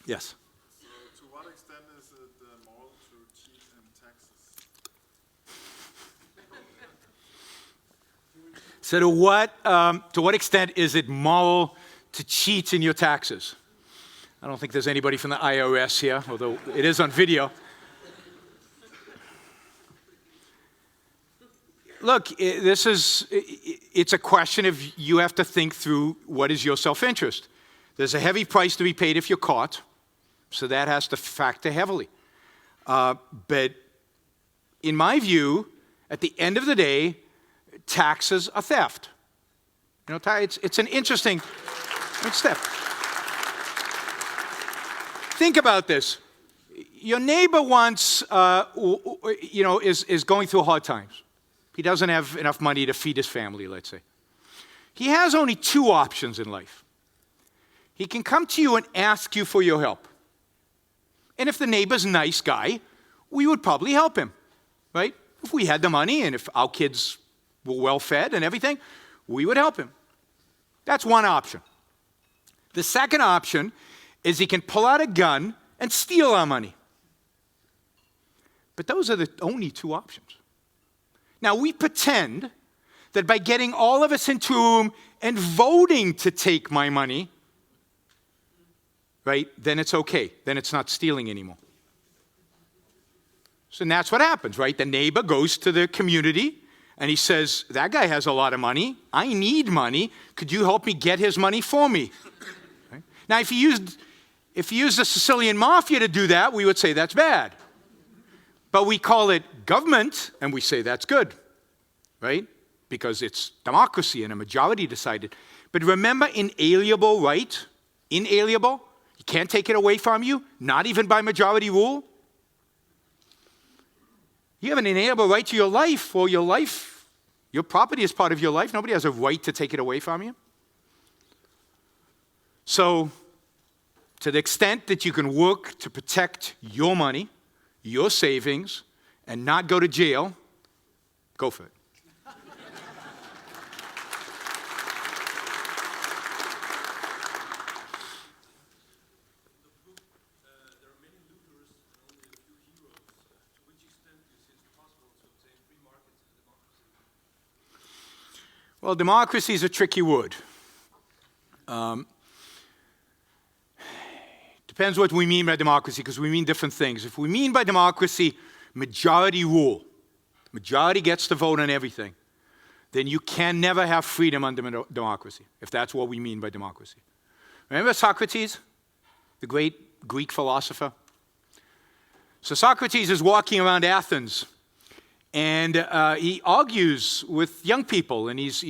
Yes? So to what extent is it moral to cheat in taxes? So to what extent is it moral to cheat in your taxes? I don't think there's anybody from the IRS here, although it is on video. Look, it's a question of you have to think through what is your self-interest. There's a heavy price to be paid if you're caught, so that has to factor heavily. But in my view, at the end of the day, taxes are theft. You know, it's an interesting step. Think about this. Your neighbor once, is going through hard times. He doesn't have enough money to feed his family, let's say. He has only two options in life. He can come to you and ask you for your help. And if the neighbor's a nice guy, we would probably help him, right? If we had the money and if our kids were well fed and everything, we would help him. That's one option. The second option is he can pull out a gun and steal our money. But those are the only two options. Now, we pretend that by getting all of us into a room and voting to take my money, right, then it's okay. Then it's not stealing anymore. So that's what happens, right? The neighbor goes to the community and he says, that guy has a lot of money. I need money. Could you help me get his money for me? Right? Now, if you used the Sicilian mafia to do that, we would say that's bad. But we call it government, and we say that's good, right? Because it's democracy and a majority decided. But remember inalienable right? Inalienable? You can't take it away from you, not even by majority rule. You have an inalienable right to your life, or your property is part of your life. Nobody has a right to take it away from you. So, to the extent that you can work to protect your money, your savings, and not go to jail, go for it. Well, democracy is a tricky word. Depends what we mean by democracy, because we mean different things. If we mean by democracy majority rule, majority gets to vote on everything, then you can never have freedom under democracy, if that's what we mean by democracy. Remember Socrates, the great Greek philosopher? So Socrates is walking around Athens, and he argues with young people, and he's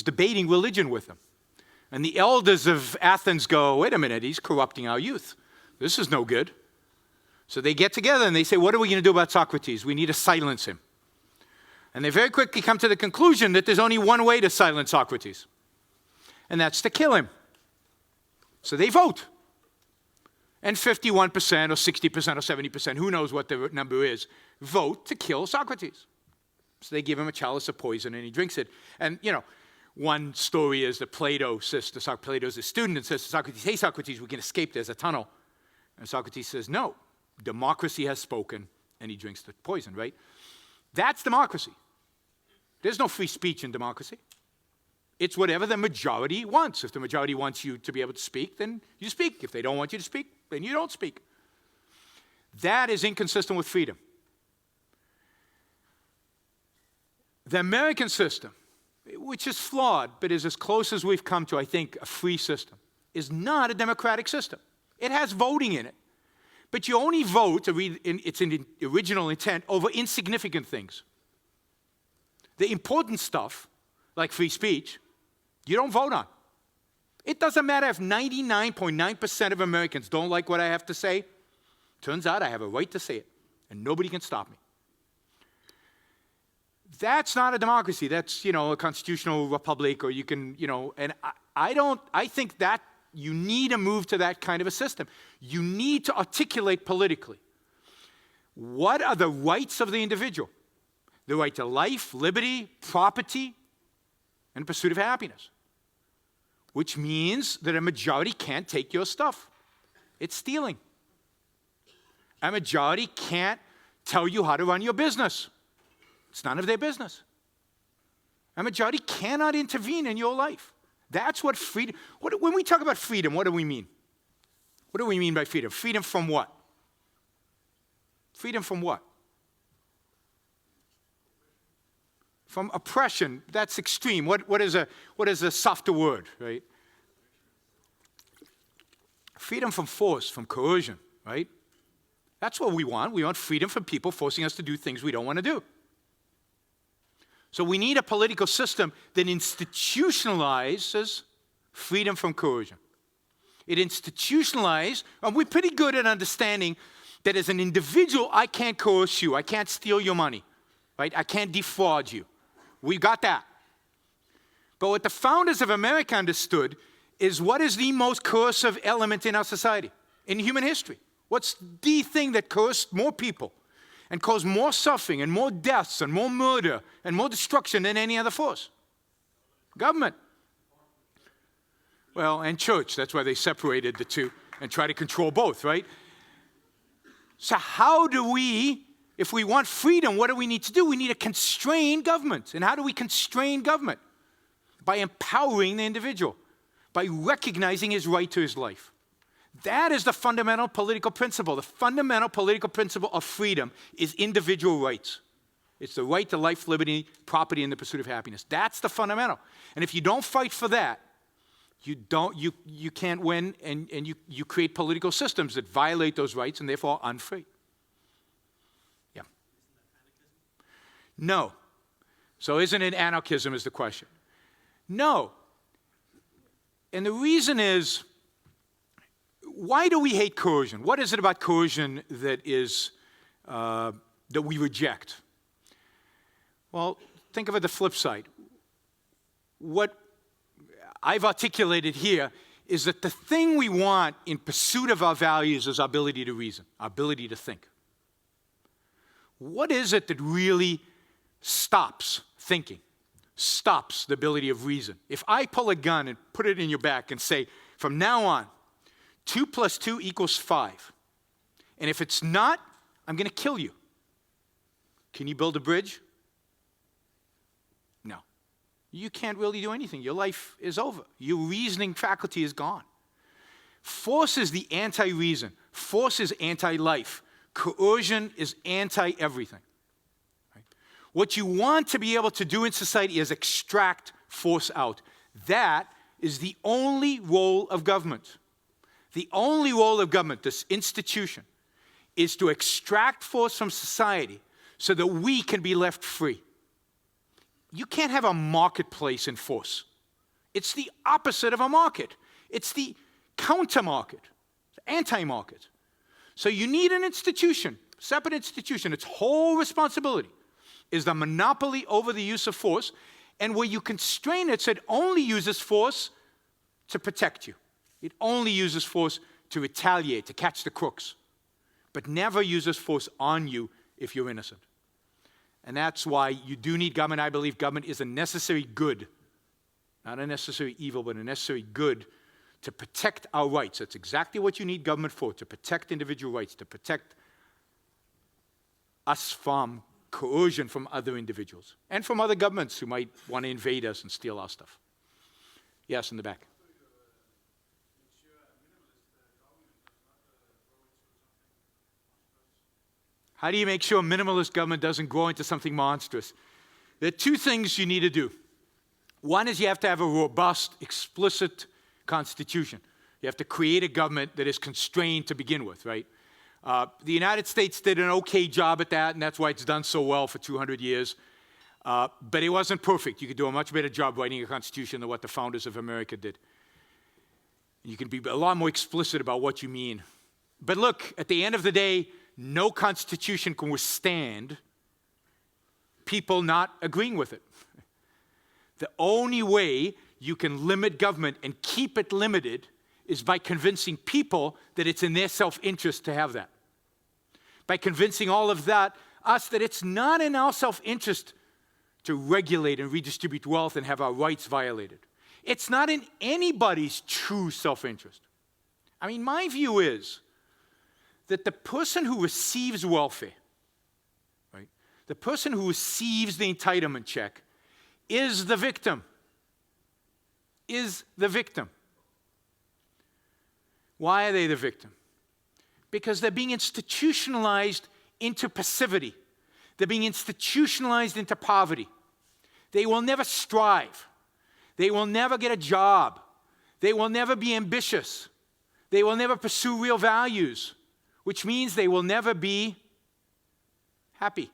debating religion with them. And the elders of Athens go, wait a minute, he's corrupting our youth. This is no good. So they get together and they say, what are we going to do about Socrates? We need to silence him. And they very quickly come to the conclusion that there's only one way to silence Socrates, and that's to kill him. So they vote. And 51% or 60% or 70%, who knows what the number is, vote to kill Socrates. So they give him a chalice of poison and he drinks it. And, one story is that Plato says to Socrates, Plato's a student, and says to Socrates, hey Socrates, we can escape, there's a tunnel. And Socrates says, no, democracy has spoken, and he drinks the poison, right? That's democracy. There's no free speech in democracy. It's whatever the majority wants. If the majority wants you to be able to speak, then you speak. If they don't want you to speak, then you don't speak. That is inconsistent with freedom. The American system, which is flawed, but is as close as we've come to, I think, a free system, is not a democratic system. It has voting in it. But you only vote, it's in the original intent, over insignificant things. The important stuff, like free speech, you don't vote on. It doesn't matter if 99.9% of Americans don't like what I have to say. Turns out I have a right to say it, and nobody can stop me. That's not a democracy. That's, a constitutional republic, or you can, and I think that you need to move to that kind of a system. You need to articulate politically. What are the rights of the individual? The right to life, liberty, property, and pursuit of happiness. Which means that a majority can't take your stuff. It's stealing. A majority can't tell you how to run your business. It's none of their business. A majority cannot intervene in your life. That's what freedom, when we talk about freedom, what do we mean? What do we mean by freedom? Freedom from what? Freedom from what? from oppression. That's extreme. What is a softer word, right? Freedom from force, from coercion, right? That's what we want. We want freedom from people forcing us to do things we don't want to do. So we need a political system that institutionalizes freedom from coercion. It institutionalizes, and we're pretty good at understanding that as an individual, I can't coerce you. I can't steal your money, right? I can't defraud you. We got that. But what the founders of America understood is what is the most coercive element in our society, in human history? What's the thing that coerced more people and caused more suffering and more deaths and more murder and more destruction than any other force? Government. Well, and church. That's why they separated the two and try to control both, right? So how do we, if we want freedom, what do we need to do? We need to constrain government. And how do we constrain government? By empowering the individual, by recognizing his right to his life. That is the fundamental political principle. The fundamental political principle of freedom is individual rights. It's the right to life, liberty, property, and the pursuit of happiness. That's the fundamental. And if you don't fight for that, you can't win, and you create political systems that violate those rights and therefore are unfree. Yeah. No. So isn't it anarchism is the question? No. And the reason is, why do we hate coercion? What is it about coercion that we reject? Well, think of it the flip side. What I've articulated here is that the thing we want in pursuit of our values is our ability to reason, our ability to think. What is it that really stops thinking, stops the ability of reason? If I pull a gun and put it in your back and say, from now on, 2 + 2 = 5, and if it's not, I'm going to kill you. Can you build a bridge? No. You can't really do anything. Your life is over. Your reasoning faculty is gone. Force is the anti-reason. Force is anti-life. Coercion is anti-everything. Right? What you want to be able to do in society is extract force out. That is the only role of government. The only role of government, this institution, is to extract force from society so that we can be left free. You can't have a marketplace in force. It's the opposite of a market. It's the counter-market, the anti-market. So you need an institution, separate institution. Its whole responsibility is the monopoly over the use of force, and where you constrain it so it only uses force to protect you. It only uses force to retaliate, to catch the crooks, but never uses force on you if you're innocent. And that's why you do need government. I believe government is a necessary good, not a necessary evil, but a necessary good to protect our rights. That's exactly what you need government for, to protect individual rights, to protect us from coercion from other individuals and from other governments who might want to invade us and steal our stuff. Yes, in the back. How do you make sure minimalist government doesn't grow into something monstrous? There are two things you need to do. One is you have to have a robust, explicit constitution. You have to create a government that is constrained to begin with, right? The United States did an okay job at that, and that's why it's done so well for 200 years. But it wasn't perfect. You could do a much better job writing a constitution than what the founders of America did. You can be a lot more explicit about what you mean. But look, at the end of the day, no constitution can withstand people not agreeing with it. The only way you can limit government and keep it limited is by convincing people that it's in their self-interest to have that. By convincing all of us that it's not in our self-interest to regulate and redistribute wealth and have our rights violated. It's not in anybody's true self-interest. I mean, my view is that the person who receives welfare, right, the person who receives the entitlement check is the victim. Is the victim. Why are they the victim? Because they're being institutionalized into passivity. They're being institutionalized into poverty. They will never strive. They will never get a job. They will never be ambitious. They will never pursue real values, which means they will never be happy.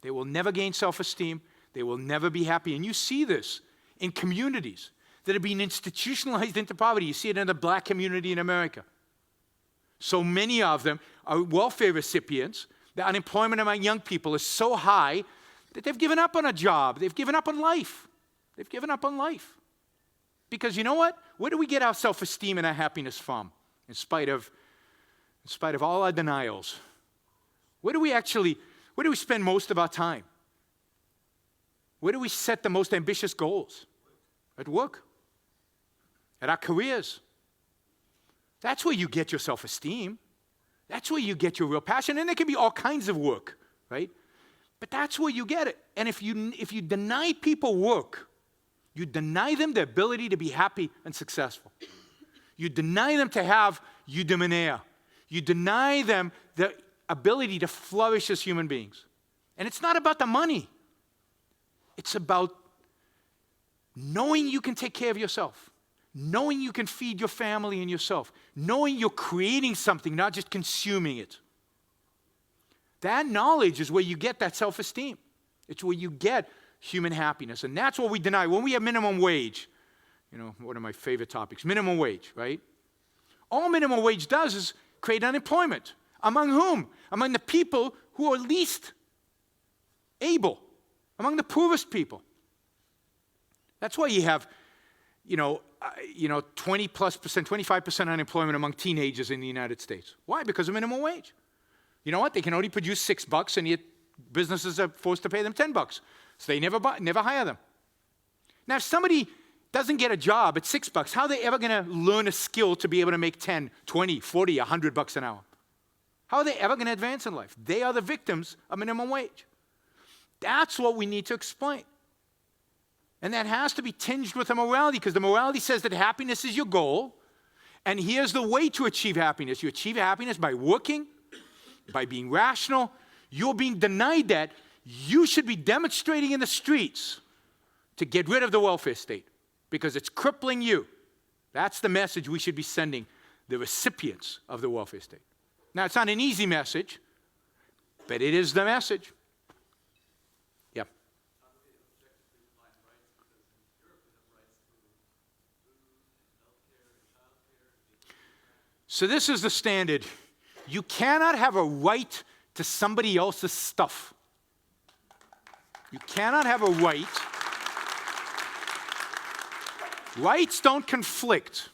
They will never gain self-esteem. They will never be happy. And you see this in communities that have been institutionalized into poverty. You see it in the black community in America. So many of them are welfare recipients. The unemployment among young people is so high that they've given up on a job. They've given up on life. They've given up on life. Because you know what? Where do we get our self-esteem and our happiness from? In spite of all our denials. Where do we spend most of our time? Where do we set the most ambitious goals? At work. At our careers. That's where you get your self-esteem. That's where you get your real passion. And there can be all kinds of work, right? But that's where you get it. And if you deny people work, you deny them the ability to be happy and successful. You deny them to have eudaimonia. You deny them the ability to flourish as human beings. And it's not about the money. It's about knowing you can take care of yourself. Knowing you can feed your family and yourself. Knowing you're creating something, not just consuming it. That knowledge is where you get that self-esteem. It's where you get human happiness. And that's what we deny. When we have minimum wage, one of my favorite topics, minimum wage, right? All minimum wage does is create unemployment. Among whom? Among the people who are least able. Among the poorest people. That's why you have, 20+%, 25% unemployment among teenagers in the United States. Why? Because of minimum wage. You know what? They can only produce $6, and yet businesses are forced to pay them $10. So they never hire them. Now, if somebody doesn't get a job at $6, how are they ever going to learn a skill to be able to make 10, 20, 40, $100 an hour? How are they ever going to advance in life? They are the victims of minimum wage. That's what we need to explain. And that has to be tinged with a morality, because the morality says that happiness is your goal. And here's the way to achieve happiness. You achieve happiness by working, by being rational. You're being denied that. You should be demonstrating in the streets to get rid of the welfare state, because it's crippling you. That's the message we should be sending the recipients of the welfare state. Now, it's not an easy message, but it is the message. Yeah. So this is the standard. You cannot have a right to somebody else's stuff. You cannot have a right. Rights don't conflict.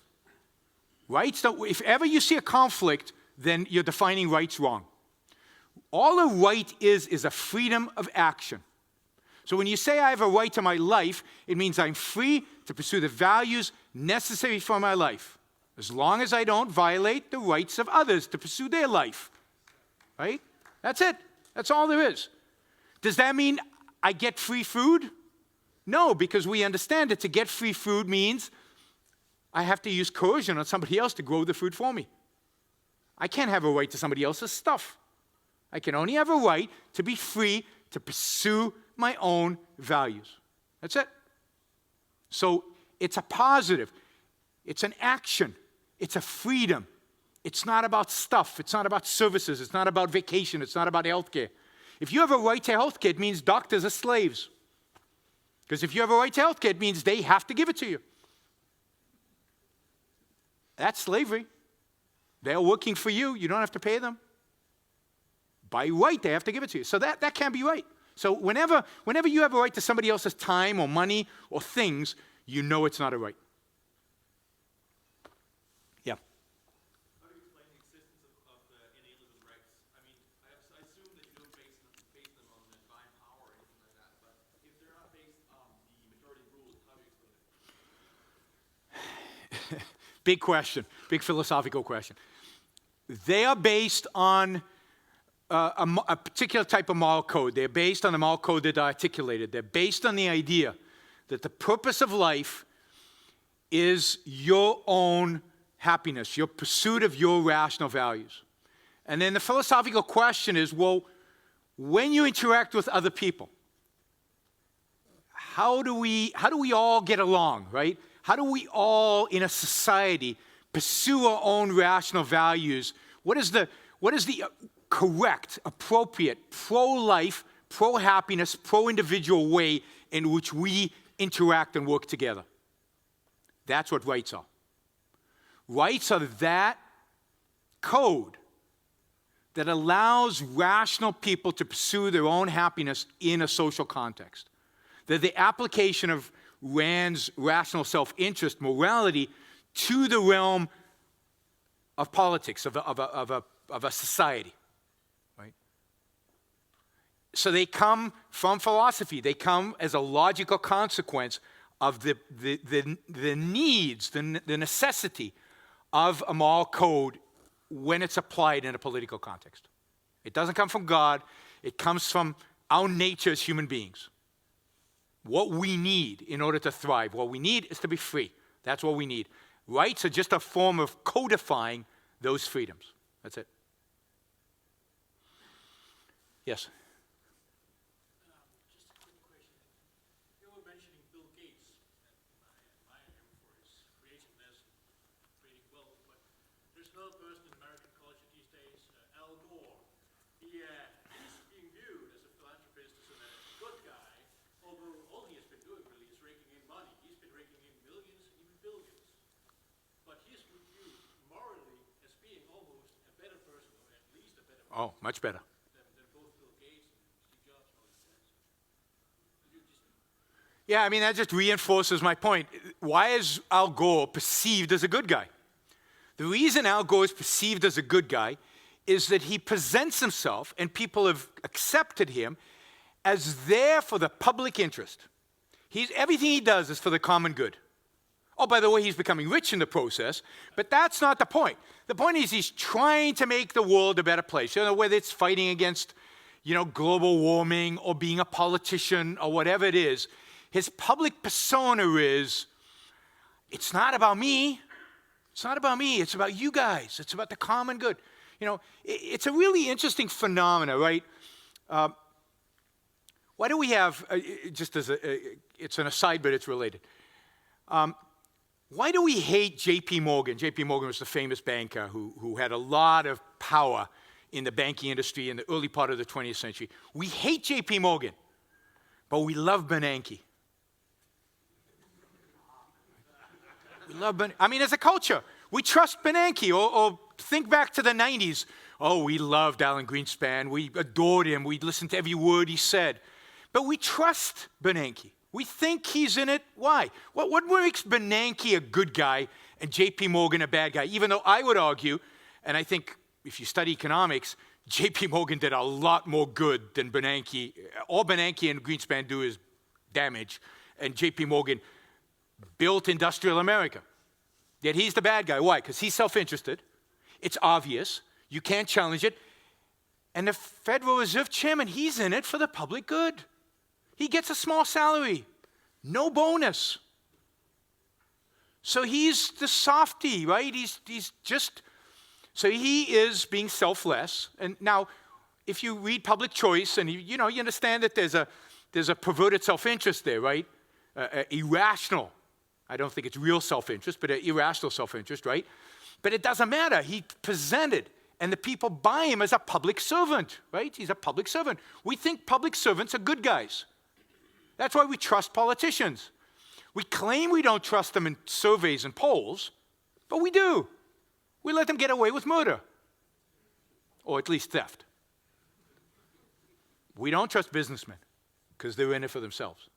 Rights don't. If ever you see a conflict, then you're defining rights wrong. All a right is a freedom of action. So when you say I have a right to my life, it means I'm free to pursue the values necessary for my life, as long as I don't violate the rights of others to pursue their life. Right? That's it. That's all there is. Does that mean I get free food? No, because we understand that to get free food means I have to use coercion on somebody else to grow the food for me. I can't have a right to somebody else's stuff. I can only have a right to be free to pursue my own values. That's it. So it's a positive. It's an action. It's a freedom. It's not about stuff. It's not about services. It's not about vacation. It's not about healthcare. If you have a right to healthcare, it means doctors are slaves. Because if you have a right to healthcare, it means they have to give it to you. That's slavery. They're working for you. You don't have to pay them. By right, they have to give it to you. So that can't be right. So whenever you have a right to somebody else's time or money or things, you know it's not a right. Yeah. How do you explain the existence of inalienable rights? I mean, I assume that you don't base them on the divine power or anything like that, but if they're not based on the majority rules, how do you explain it? Big question, big philosophical question. They are based on a particular type of moral code. They're based on the moral code that I articulated. They're based on the idea that the purpose of life is your own happiness, your pursuit of your rational values. And then the philosophical question is, well, when you interact with other people, how do we all get along, right? How do we all in a society pursue our own rational values? What is the correct, appropriate, pro-life, pro-happiness, pro-individual way in which we interact and work together? That's what rights are. Rights are that code that allows rational people to pursue their own happiness in a social context. They're the application of Rand's rational self-interest, morality, to the realm of politics, of a society. Right? So they come from philosophy. They come as a logical consequence of the needs, the necessity of a moral code when it's applied in a political context. It doesn't come from God. It comes from our nature as human beings. What we need in order to thrive, what we need is to be free. That's what we need. Rights are just a form of codifying those freedoms. That's it. Yes? Just a quick question. You were mentioning Bill Gates and my admire him for his creativeness and creating wealth, but there's another person in American culture these days, Al Gore. He's being viewed as a philanthropist, as a good guy, although all he has been doing really is raking in money. He's been raking in millions, even billions. But he's viewed morally as being almost a better person, or at least a better person. Oh, much better. Than both Bill Gates and Steve Jobs and all these guys. Could you just Yeah, I mean, that just reinforces my point. Why is Al Gore perceived as a good guy? The reason Al Gore is perceived as a good guy is that he presents himself, and people have accepted him, as there for the public interest. Everything he does is for the common good. Oh, by the way, he's becoming rich in the process, but that's not the point. The point is he's trying to make the world a better place. You know, whether it's fighting against, global warming or being a politician or whatever it is, his public persona is, it's not about me. It's not about me. It's about you guys. It's about the common good. It's a really interesting phenomena, right? Why do we have, it's an aside, but it's related. Why do we hate J.P. Morgan? J.P. Morgan was the famous banker who had a lot of power in the banking industry in the early part of the 20th century. We hate J.P. Morgan, but we love Bernanke. We love Bernanke. I mean, as a culture, we trust Bernanke. Or think back to the 90s. Oh, we loved Alan Greenspan. We adored him. We listened to every word he said. But we trust Bernanke. We think he's in it. Why? What makes Bernanke a good guy and J.P. Morgan a bad guy? Even though I would argue, and I think if you study economics, J.P. Morgan did a lot more good than Bernanke. All Bernanke and Greenspan do is damage, and J.P. Morgan built industrial America. Yet he's the bad guy. Why? Because he's self-interested. It's obvious. You can't challenge it. And the Federal Reserve Chairman, he's in it for the public good. He gets a small salary, no bonus. So he's the softy, right? So he is being selfless. And now, if you read Public Choice, and you understand that there's a perverted self-interest there, right? Irrational. I don't think it's real self-interest, but irrational self-interest, right? But it doesn't matter. He presented, and the people buy him as a public servant, right? He's a public servant. We think public servants are good guys. That's why we trust politicians. We claim we don't trust them in surveys and polls, but we do. We let them get away with murder, or at least theft. We don't trust businessmen because they're in it for themselves.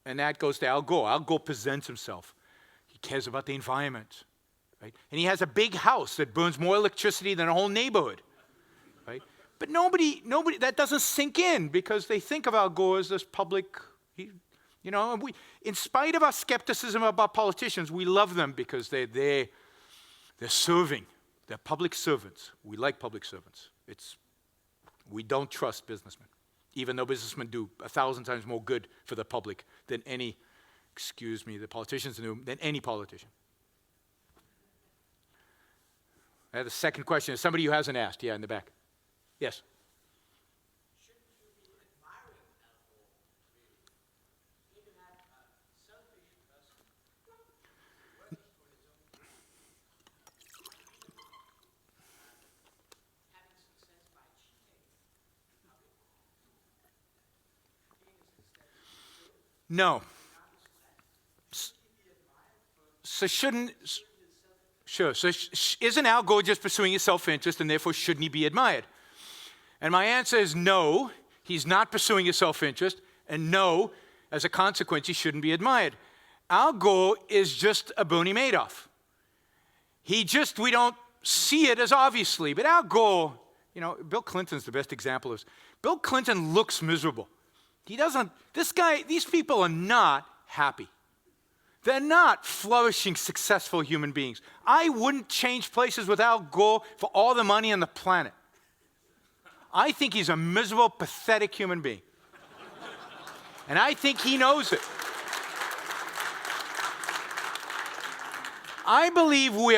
And that goes to Al Gore. Al Gore presents himself. He cares about the environment, right? And he has a big house that burns more electricity than a whole neighborhood, right? But nobody, that doesn't sink in because they think of Al Gore as this public. In spite of our skepticism about politicians, we love them because they're serving. They're public servants. We like public servants. We don't trust businessmen, even though businessmen do 1,000 times more good for the public than the politicians do, than any politician. I have a second question. Somebody who hasn't asked. Yeah, in the back. Yes. Shouldn't you be admiring Al Gore, really? Even No. So shouldn't, sure, so isn't Al Gore just pursuing his self-interest and therefore shouldn't he be admired? And my answer is no, he's not pursuing his self-interest, and no, as a consequence, he shouldn't be admired. Al Gore is just a Bernie Madoff. We don't see it as obviously, but Al Gore, Bill Clinton's the best example of this. Bill Clinton looks miserable. These people are not happy. They're not flourishing, successful human beings. I wouldn't change places with Al Gore for all the money on the planet. I think he's a miserable, pathetic human being. And I think he knows it. I believe we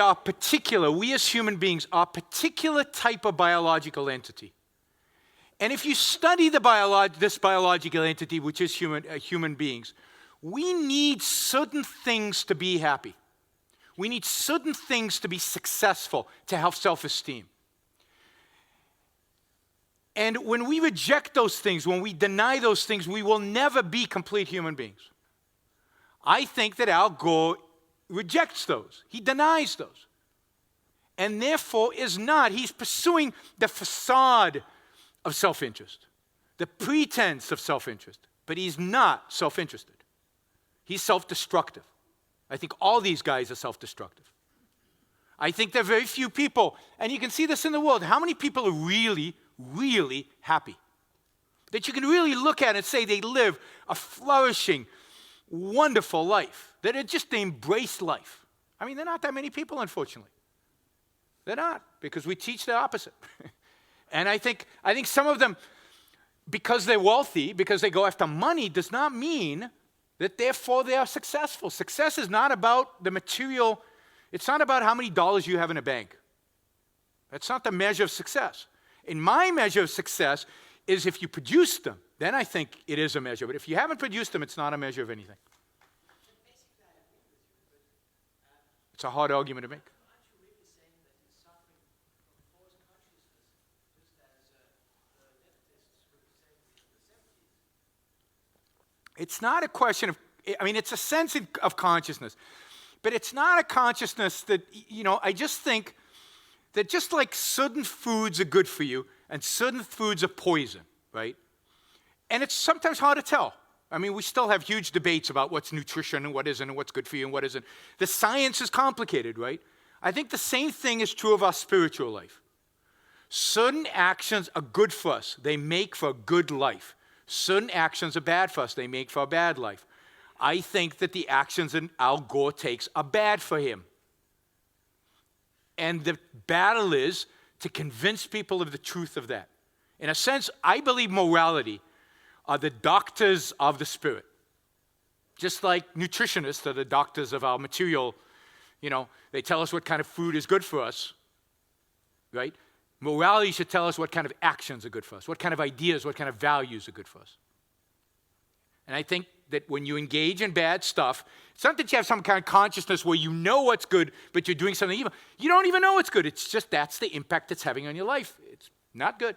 as human beings, are a particular type of biological entity. And if you study this biological entity, which is human beings, we need certain things to be happy. We need certain things to be successful, to have self-esteem. And when we reject those things, when we deny those things, we will never be complete human beings. I think that Al Gore rejects those. He denies those. And therefore he's pursuing the facade of self-interest, the pretense of self-interest, but he's not self-interested. He's self-destructive. I think all these guys are self-destructive. I think there are very few people, and you can see this in the world, how many people are really, really happy? That you can really look at and say they live a flourishing, wonderful life. That they embrace life. I mean, there are not that many people, unfortunately. They're not, because we teach the opposite. And I think some of them, because they're wealthy, because they go after money, does not mean that therefore they are successful. Success is not about the material. It's not about how many dollars you have in a bank. That's not the measure of success. In my measure of success is if you produce them, then I think it is a measure. But if you haven't produced them, it's not a measure of anything. It's a hard argument to make. It's not a question of, it's a sense of consciousness. But it's not a consciousness that, I just think that just like certain foods are good for you and certain foods are poison, right? And it's sometimes hard to tell. We still have huge debates about what's nutrition and what isn't and what's good for you and what isn't. The science is complicated, right? I think the same thing is true of our spiritual life. Certain actions are good for us. They make for a good life. Certain actions are bad for us. They make for a bad life. I think that the actions that Al Gore takes are bad for him. And the battle is to convince people of the truth of that. In a sense, I believe morality are the doctors of the spirit. Just like nutritionists are the doctors of our material, they tell us what kind of food is good for us, right? Morality should tell us what kind of actions are good for us, what kind of ideas, what kind of values are good for us. And I think that when you engage in bad stuff, it's not that you have some kind of consciousness where you know what's good, but you're doing something evil. You don't even know what's good. It's just that's the impact it's having on your life. It's not good.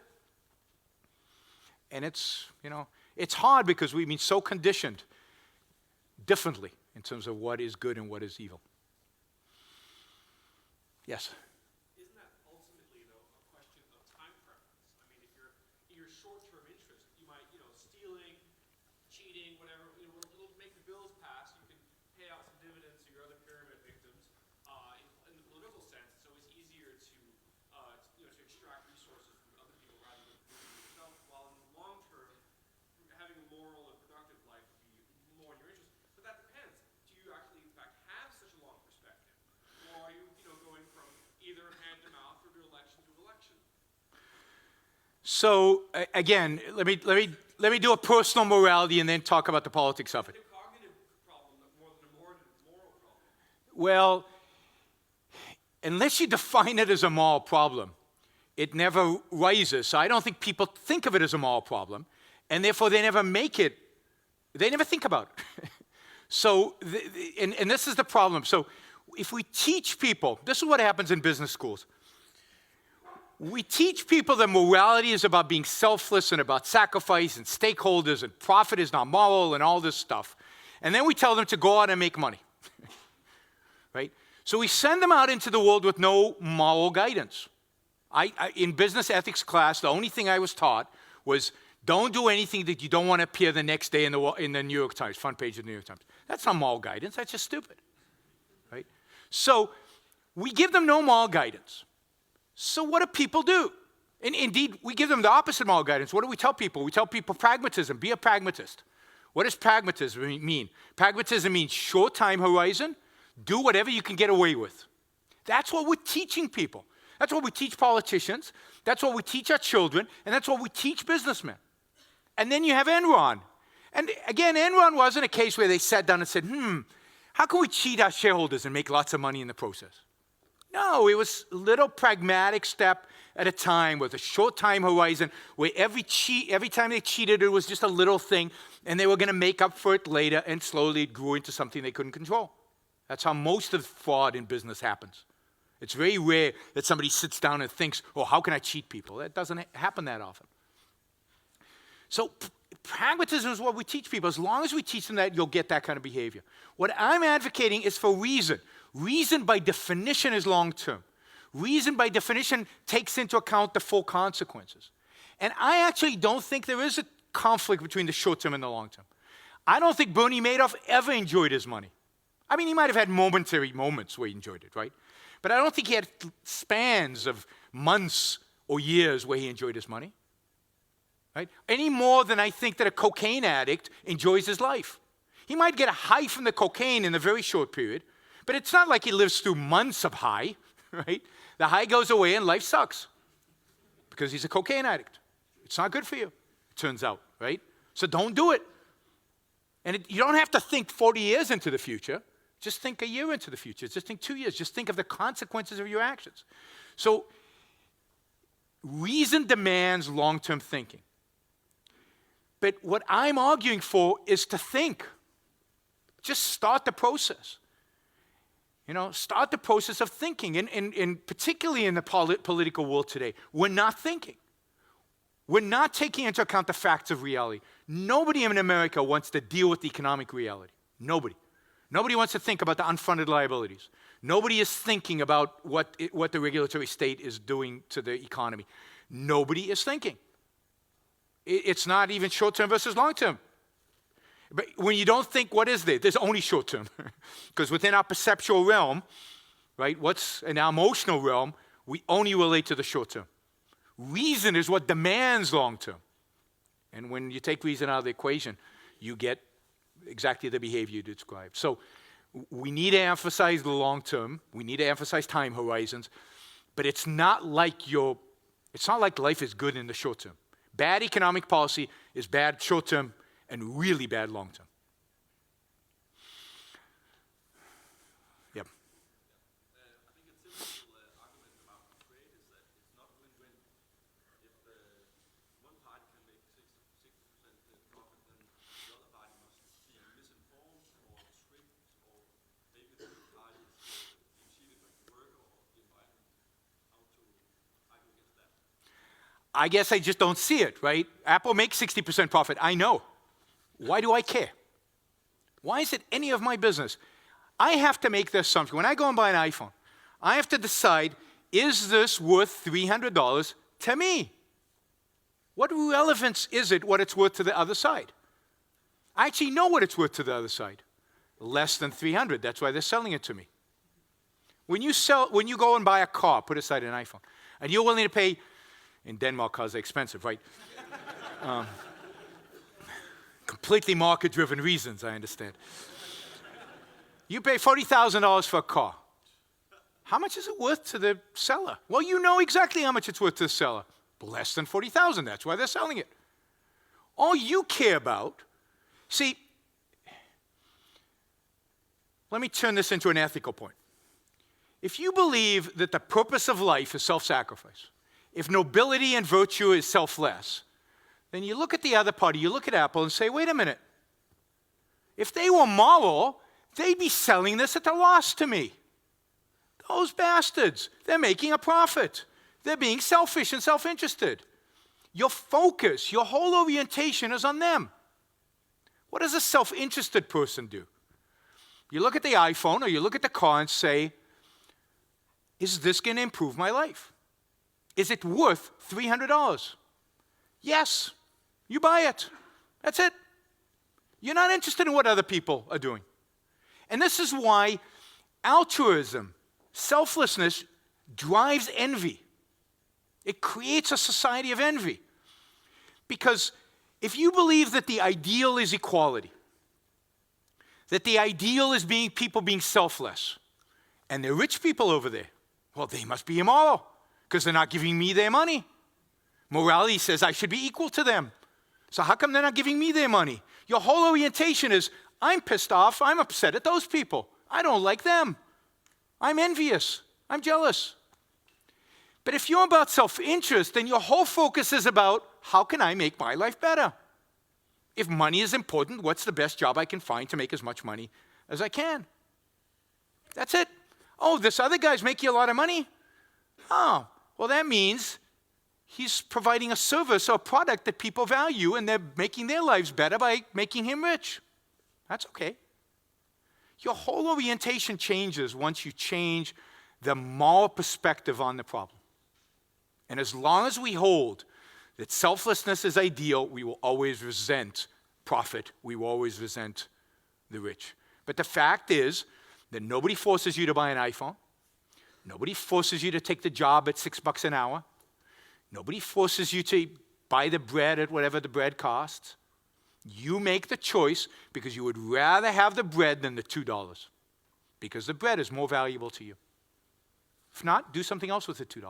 And it's hard because we've been so conditioned differently in terms of what is good and what is evil. Yes? Isn't that ultimately, though, a question of time preference? If you're in your short-term interest, you might, stealing, cheating, whatever, it'll make the bills pass. You can pay out some dividends to your other pyramid victims. In the political sense, it's always easier to extract resources from other people rather than yourself. While in the long term, having a moral and productive life would be more in your interest. But that depends. Do you actually, in fact, have such a long perspective, or are you, going from either hand to mouth or to election to election? So again, let me do a personal morality and then talk about the politics of it. It's a cognitive problem more than a moral problem. Well, unless you define it as a moral problem, it never rises. So I don't think people think of it as a moral problem, and therefore they never make it. They never think about it. So, and this is the problem. So if we teach people, this is what happens in business schools. We teach people that morality is about being selfless and about sacrifice and stakeholders and profit is not moral and all this stuff. And then we tell them to go out and make money. Right? So we send them out into the world with no moral guidance. In business ethics class, the only thing I was taught was don't do anything that you don't want to appear the next day in the New York Times, front page of the New York Times. That's not moral guidance. That's just stupid. Right? So we give them no moral guidance. So what do people do? And indeed, we give them the opposite moral guidance. What do we tell people? We tell people pragmatism. Be a pragmatist. What does pragmatism mean? Pragmatism means short time horizon. Do whatever you can get away with. That's what we're teaching people. That's what we teach politicians. That's what we teach our children. And that's what we teach businessmen. And then you have Enron. And again, Enron wasn't a case where they sat down and said, how can we cheat our shareholders and make lots of money in the process? No, it was a little pragmatic step at a time with a short time horizon where every time they cheated, it was just a little thing, and they were going to make up for it later, and slowly it grew into something they couldn't control. That's how most of fraud in business happens. It's very rare that somebody sits down and thinks, oh, how can I cheat people? That doesn't happen that often. So pragmatism is what we teach people. As long as we teach them that, you'll get that kind of behavior. What I'm advocating is for reason. Reason by definition is long-term. Reason by definition takes into account the full consequences. And I actually don't think there is a conflict between the short-term and the long-term. I don't think Bernie Madoff ever enjoyed his money. I mean, he might have had momentary moments where he enjoyed it, right? But I don't think he had spans of months or years where he enjoyed his money, right? Any more than I think that a cocaine addict enjoys his life. He might get a high from the cocaine in a very short period, but it's not like he lives through months of high, right? The high goes away and life sucks because he's a cocaine addict. It's not good for you, it turns out, right? So don't do it. And you don't have to think 40 years into the future. Just think a year into the future. Just think 2 years. Just think of the consequences of your actions. So reason demands long-term thinking. But what I'm arguing for is to think. Just start the process. Start the process of thinking. And particularly in the political world today, we're not thinking. We're not taking into account the facts of reality. Nobody in America wants to deal with the economic reality. Nobody. Nobody wants to think about the unfunded liabilities. Nobody is thinking about what the regulatory state is doing to the economy. Nobody is thinking. It's not even short-term versus long-term. But when you don't think, what is there? There's only short-term. Because within our perceptual realm, right, what's in our emotional realm, we only relate to the short-term. Reason is what demands long-term. And when you take reason out of the equation, you get exactly the behavior you described. So we need to emphasize the long-term. We need to emphasize time horizons. But it's not like life is good in the short-term. Bad economic policy is bad short-term and really bad long-term. Yep. I think a typical argument about trade is that it's not win-win. If one party can make 60% profit, then the other party must be misinformed or tricked, or maybe the other party is being cheated by the worker or the environment. How to argue against that? I guess I just don't see it, right? Apple makes 60% profit. I know. Why do I care? Why is it any of my business? I have to make the assumption. When I go and buy an iPhone, I have to decide, is this worth $300 to me? What relevance is it what it's worth to the other side? I actually know what it's worth to the other side. Less than $300. That's why they're selling it to me. When you go and buy a car, put aside an iPhone, and you're willing to pay, in Denmark cars are expensive, right? Completely market-driven reasons, I understand. You pay $40,000 for a car. How much is it worth to the seller? Well, you know exactly how much it's worth to the seller. Less than $40,000. That's why they're selling it. All you care about, see, let me turn this into an ethical point. If you believe that the purpose of life is self-sacrifice, if nobility and virtue is selfless, then you look at the other party, you look at Apple and say, wait a minute. If they were moral, they'd be selling this at a loss to me. Those bastards, they're making a profit. They're being selfish and self-interested. Your focus, your whole orientation is on them. What does a self-interested person do? You look at the iPhone or you look at the car and say, is this going to improve my life? Is it worth $300? Yes, you buy it. That's it. You're not interested in what other people are doing. And this is why altruism, selflessness, drives envy. It creates a society of envy. Because if you believe that the ideal is equality, that the ideal is people being selfless, and they're rich people over there, well, they must be immoral because they're not giving me their money. Morality says I should be equal to them. So how come they're not giving me their money? Your whole orientation is, I'm pissed off, I'm upset at those people. I don't like them. I'm envious. I'm jealous. But if you're about self-interest, then your whole focus is about, how can I make my life better? If money is important, what's the best job I can find to make as much money as I can? That's it. Oh, this other guy's making a lot of money? Oh, well, that means he's providing a service or a product that people value, and they're making their lives better by making him rich. That's okay. Your whole orientation changes once you change the moral perspective on the problem. And as long as we hold that selflessness is ideal, we will always resent profit. We will always resent the rich. But the fact is that nobody forces you to buy an iPhone. Nobody forces you to take the job at $6 an hour. Nobody forces you to buy the bread at whatever the bread costs. You make the choice because you would rather have the bread than the $2, because the bread is more valuable to you. If not, do something else with the $2.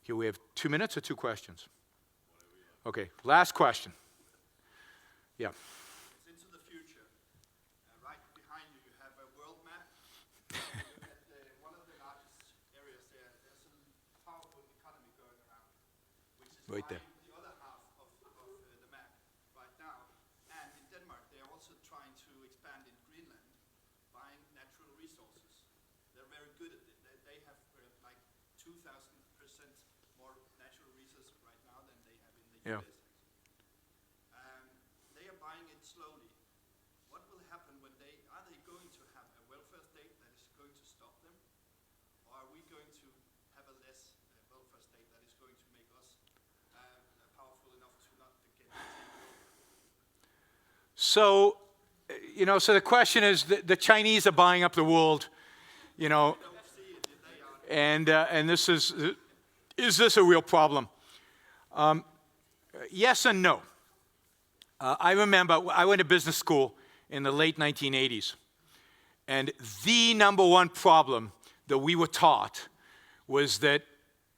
Here we have 2 minutes or 2 questions. Okay, last question. Yeah. It's into the future. Right behind you, you have a world map. At one of the largest areas there, there's a powerful economy going around, which is Right there. the other half of the map right now. And in Denmark, they're also trying to expand in Greenland, buying natural resources. They're very good at it. They have like 2,000% more natural resources right now than they have in the Yeah. US. They are buying it slowly. What will happen when are they going to have a welfare state that is going to stop them? Or are we going to have a less welfare state that is going to make us powerful enough to not get taken over? So, so the question is, the Chinese are buying up the world, and this is this a real problem? Yes and no. I remember I went to business school in the late 1980s, and the number one problem that we were taught was that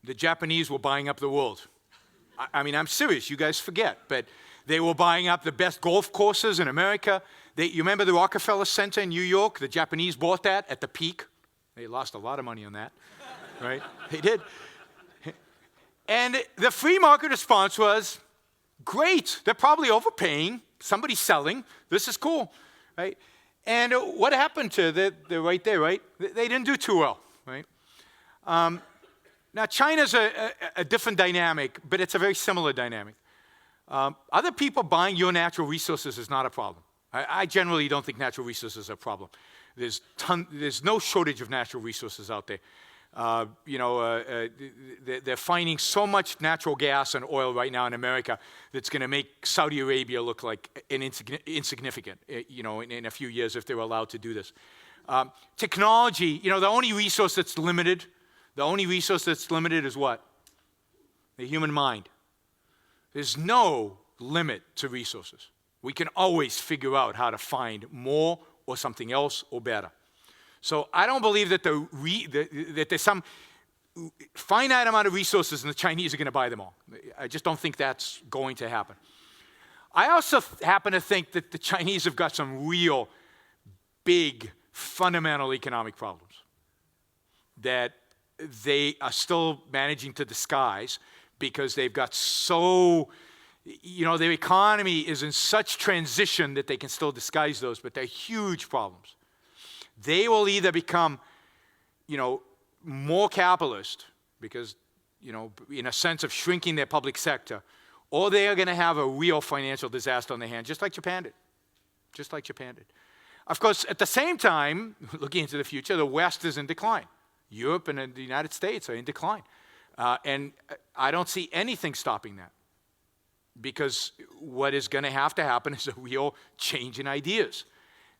the Japanese were buying up the world. I mean, I'm serious, you guys forget, but they were buying up the best golf courses in America. You remember the Rockefeller Center in New York? The Japanese bought that at the peak. They lost a lot of money on that, right? They did. And the free market response was, great, they're probably overpaying, somebody's selling, this is cool, right? And what happened to they're right there, right? They didn't do too well, right? Now, China's a different dynamic, but it's a very similar dynamic. Other people buying your natural resources is not a problem. I generally don't think natural resources are a problem. There's no shortage of natural resources out there. They're finding so much natural gas and oil right now in America that's going to make Saudi Arabia look like insignificant, in a few years if they're allowed to do this. Technology, the only resource that's limited, is what? The human mind. There's no limit to resources. We can always figure out how to find more or something else or better. So I don't believe that that there's some finite amount of resources and the Chinese are going to buy them all. I just don't think that's going to happen. I also happen to think that the Chinese have got some real big fundamental economic problems that they are still managing to disguise because they've got their economy is in such transition that they can still disguise those, but they're huge problems. They will either become, more capitalist because, in a sense of shrinking their public sector, or they are going to have a real financial disaster on their hands, just like Japan did. Just like Japan did. Of course, at the same time, looking into the future, the West is in decline. Europe and the United States are in decline. And I don't see anything stopping that. Because what is going to happen is a real change in ideas.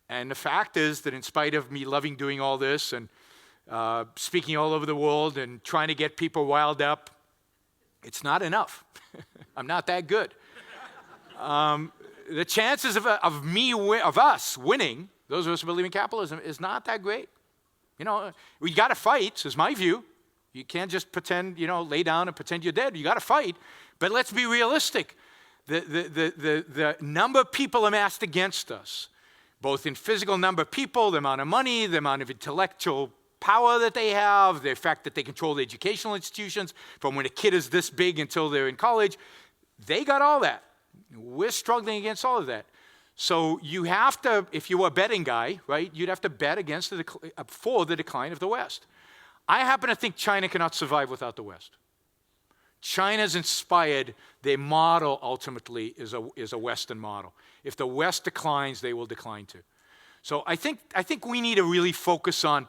And the fact is that in spite of me loving doing all this and speaking all over the world and trying to get people riled up, it's not enough. I'm not that good. The chances of us winning, those of us who believe in capitalism, is not that great. We got to fight, is my view. You can't just pretend, lay down and pretend you're dead. You got to fight. But let's be realistic. The number of people amassed against us, both in physical number of people, the amount of money, the amount of intellectual power that they have, the fact that they control the educational institutions from when a kid is this big until they're in college, they got all that. We're struggling against all of that. So you have to, if you were a betting guy, right, you'd have to bet for the decline of the West. I happen to think China cannot survive without the West. China's inspired, their model ultimately is a Western model. If the West declines, they will decline too. So I think we need to really focus on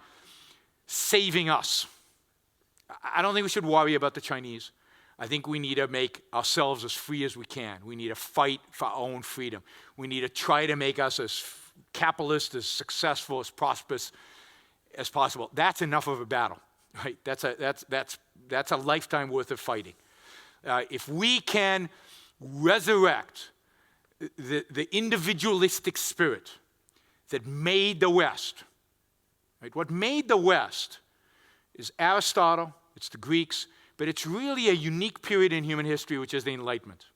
saving us. I don't think we should worry about the Chinese. I think we need to make ourselves as free as we can. We need to fight for our own freedom. We need to try to make us as capitalist, as successful, as prosperous as possible. That's enough of a battle, right? That's a lifetime worth of fighting. If we can resurrect the individualistic spirit that made the West, right? What made the West is Aristotle, it's the Greeks, but it's really a unique period in human history, which is the Enlightenment.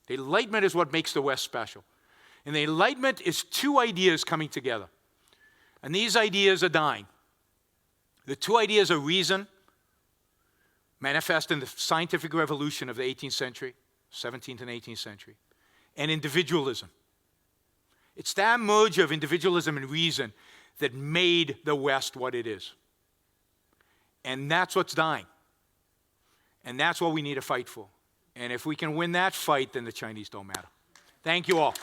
The Enlightenment is what makes the West special. And the Enlightenment is two ideas coming together. And these ideas are dying. The two ideas are reason, manifest in the scientific revolution of the 18th century, 17th and 18th century, and individualism. It's that merger of individualism and reason that made the West what it is. And that's what's dying. And that's what we need to fight for. And if we can win that fight, then the Chinese don't matter. Thank you all.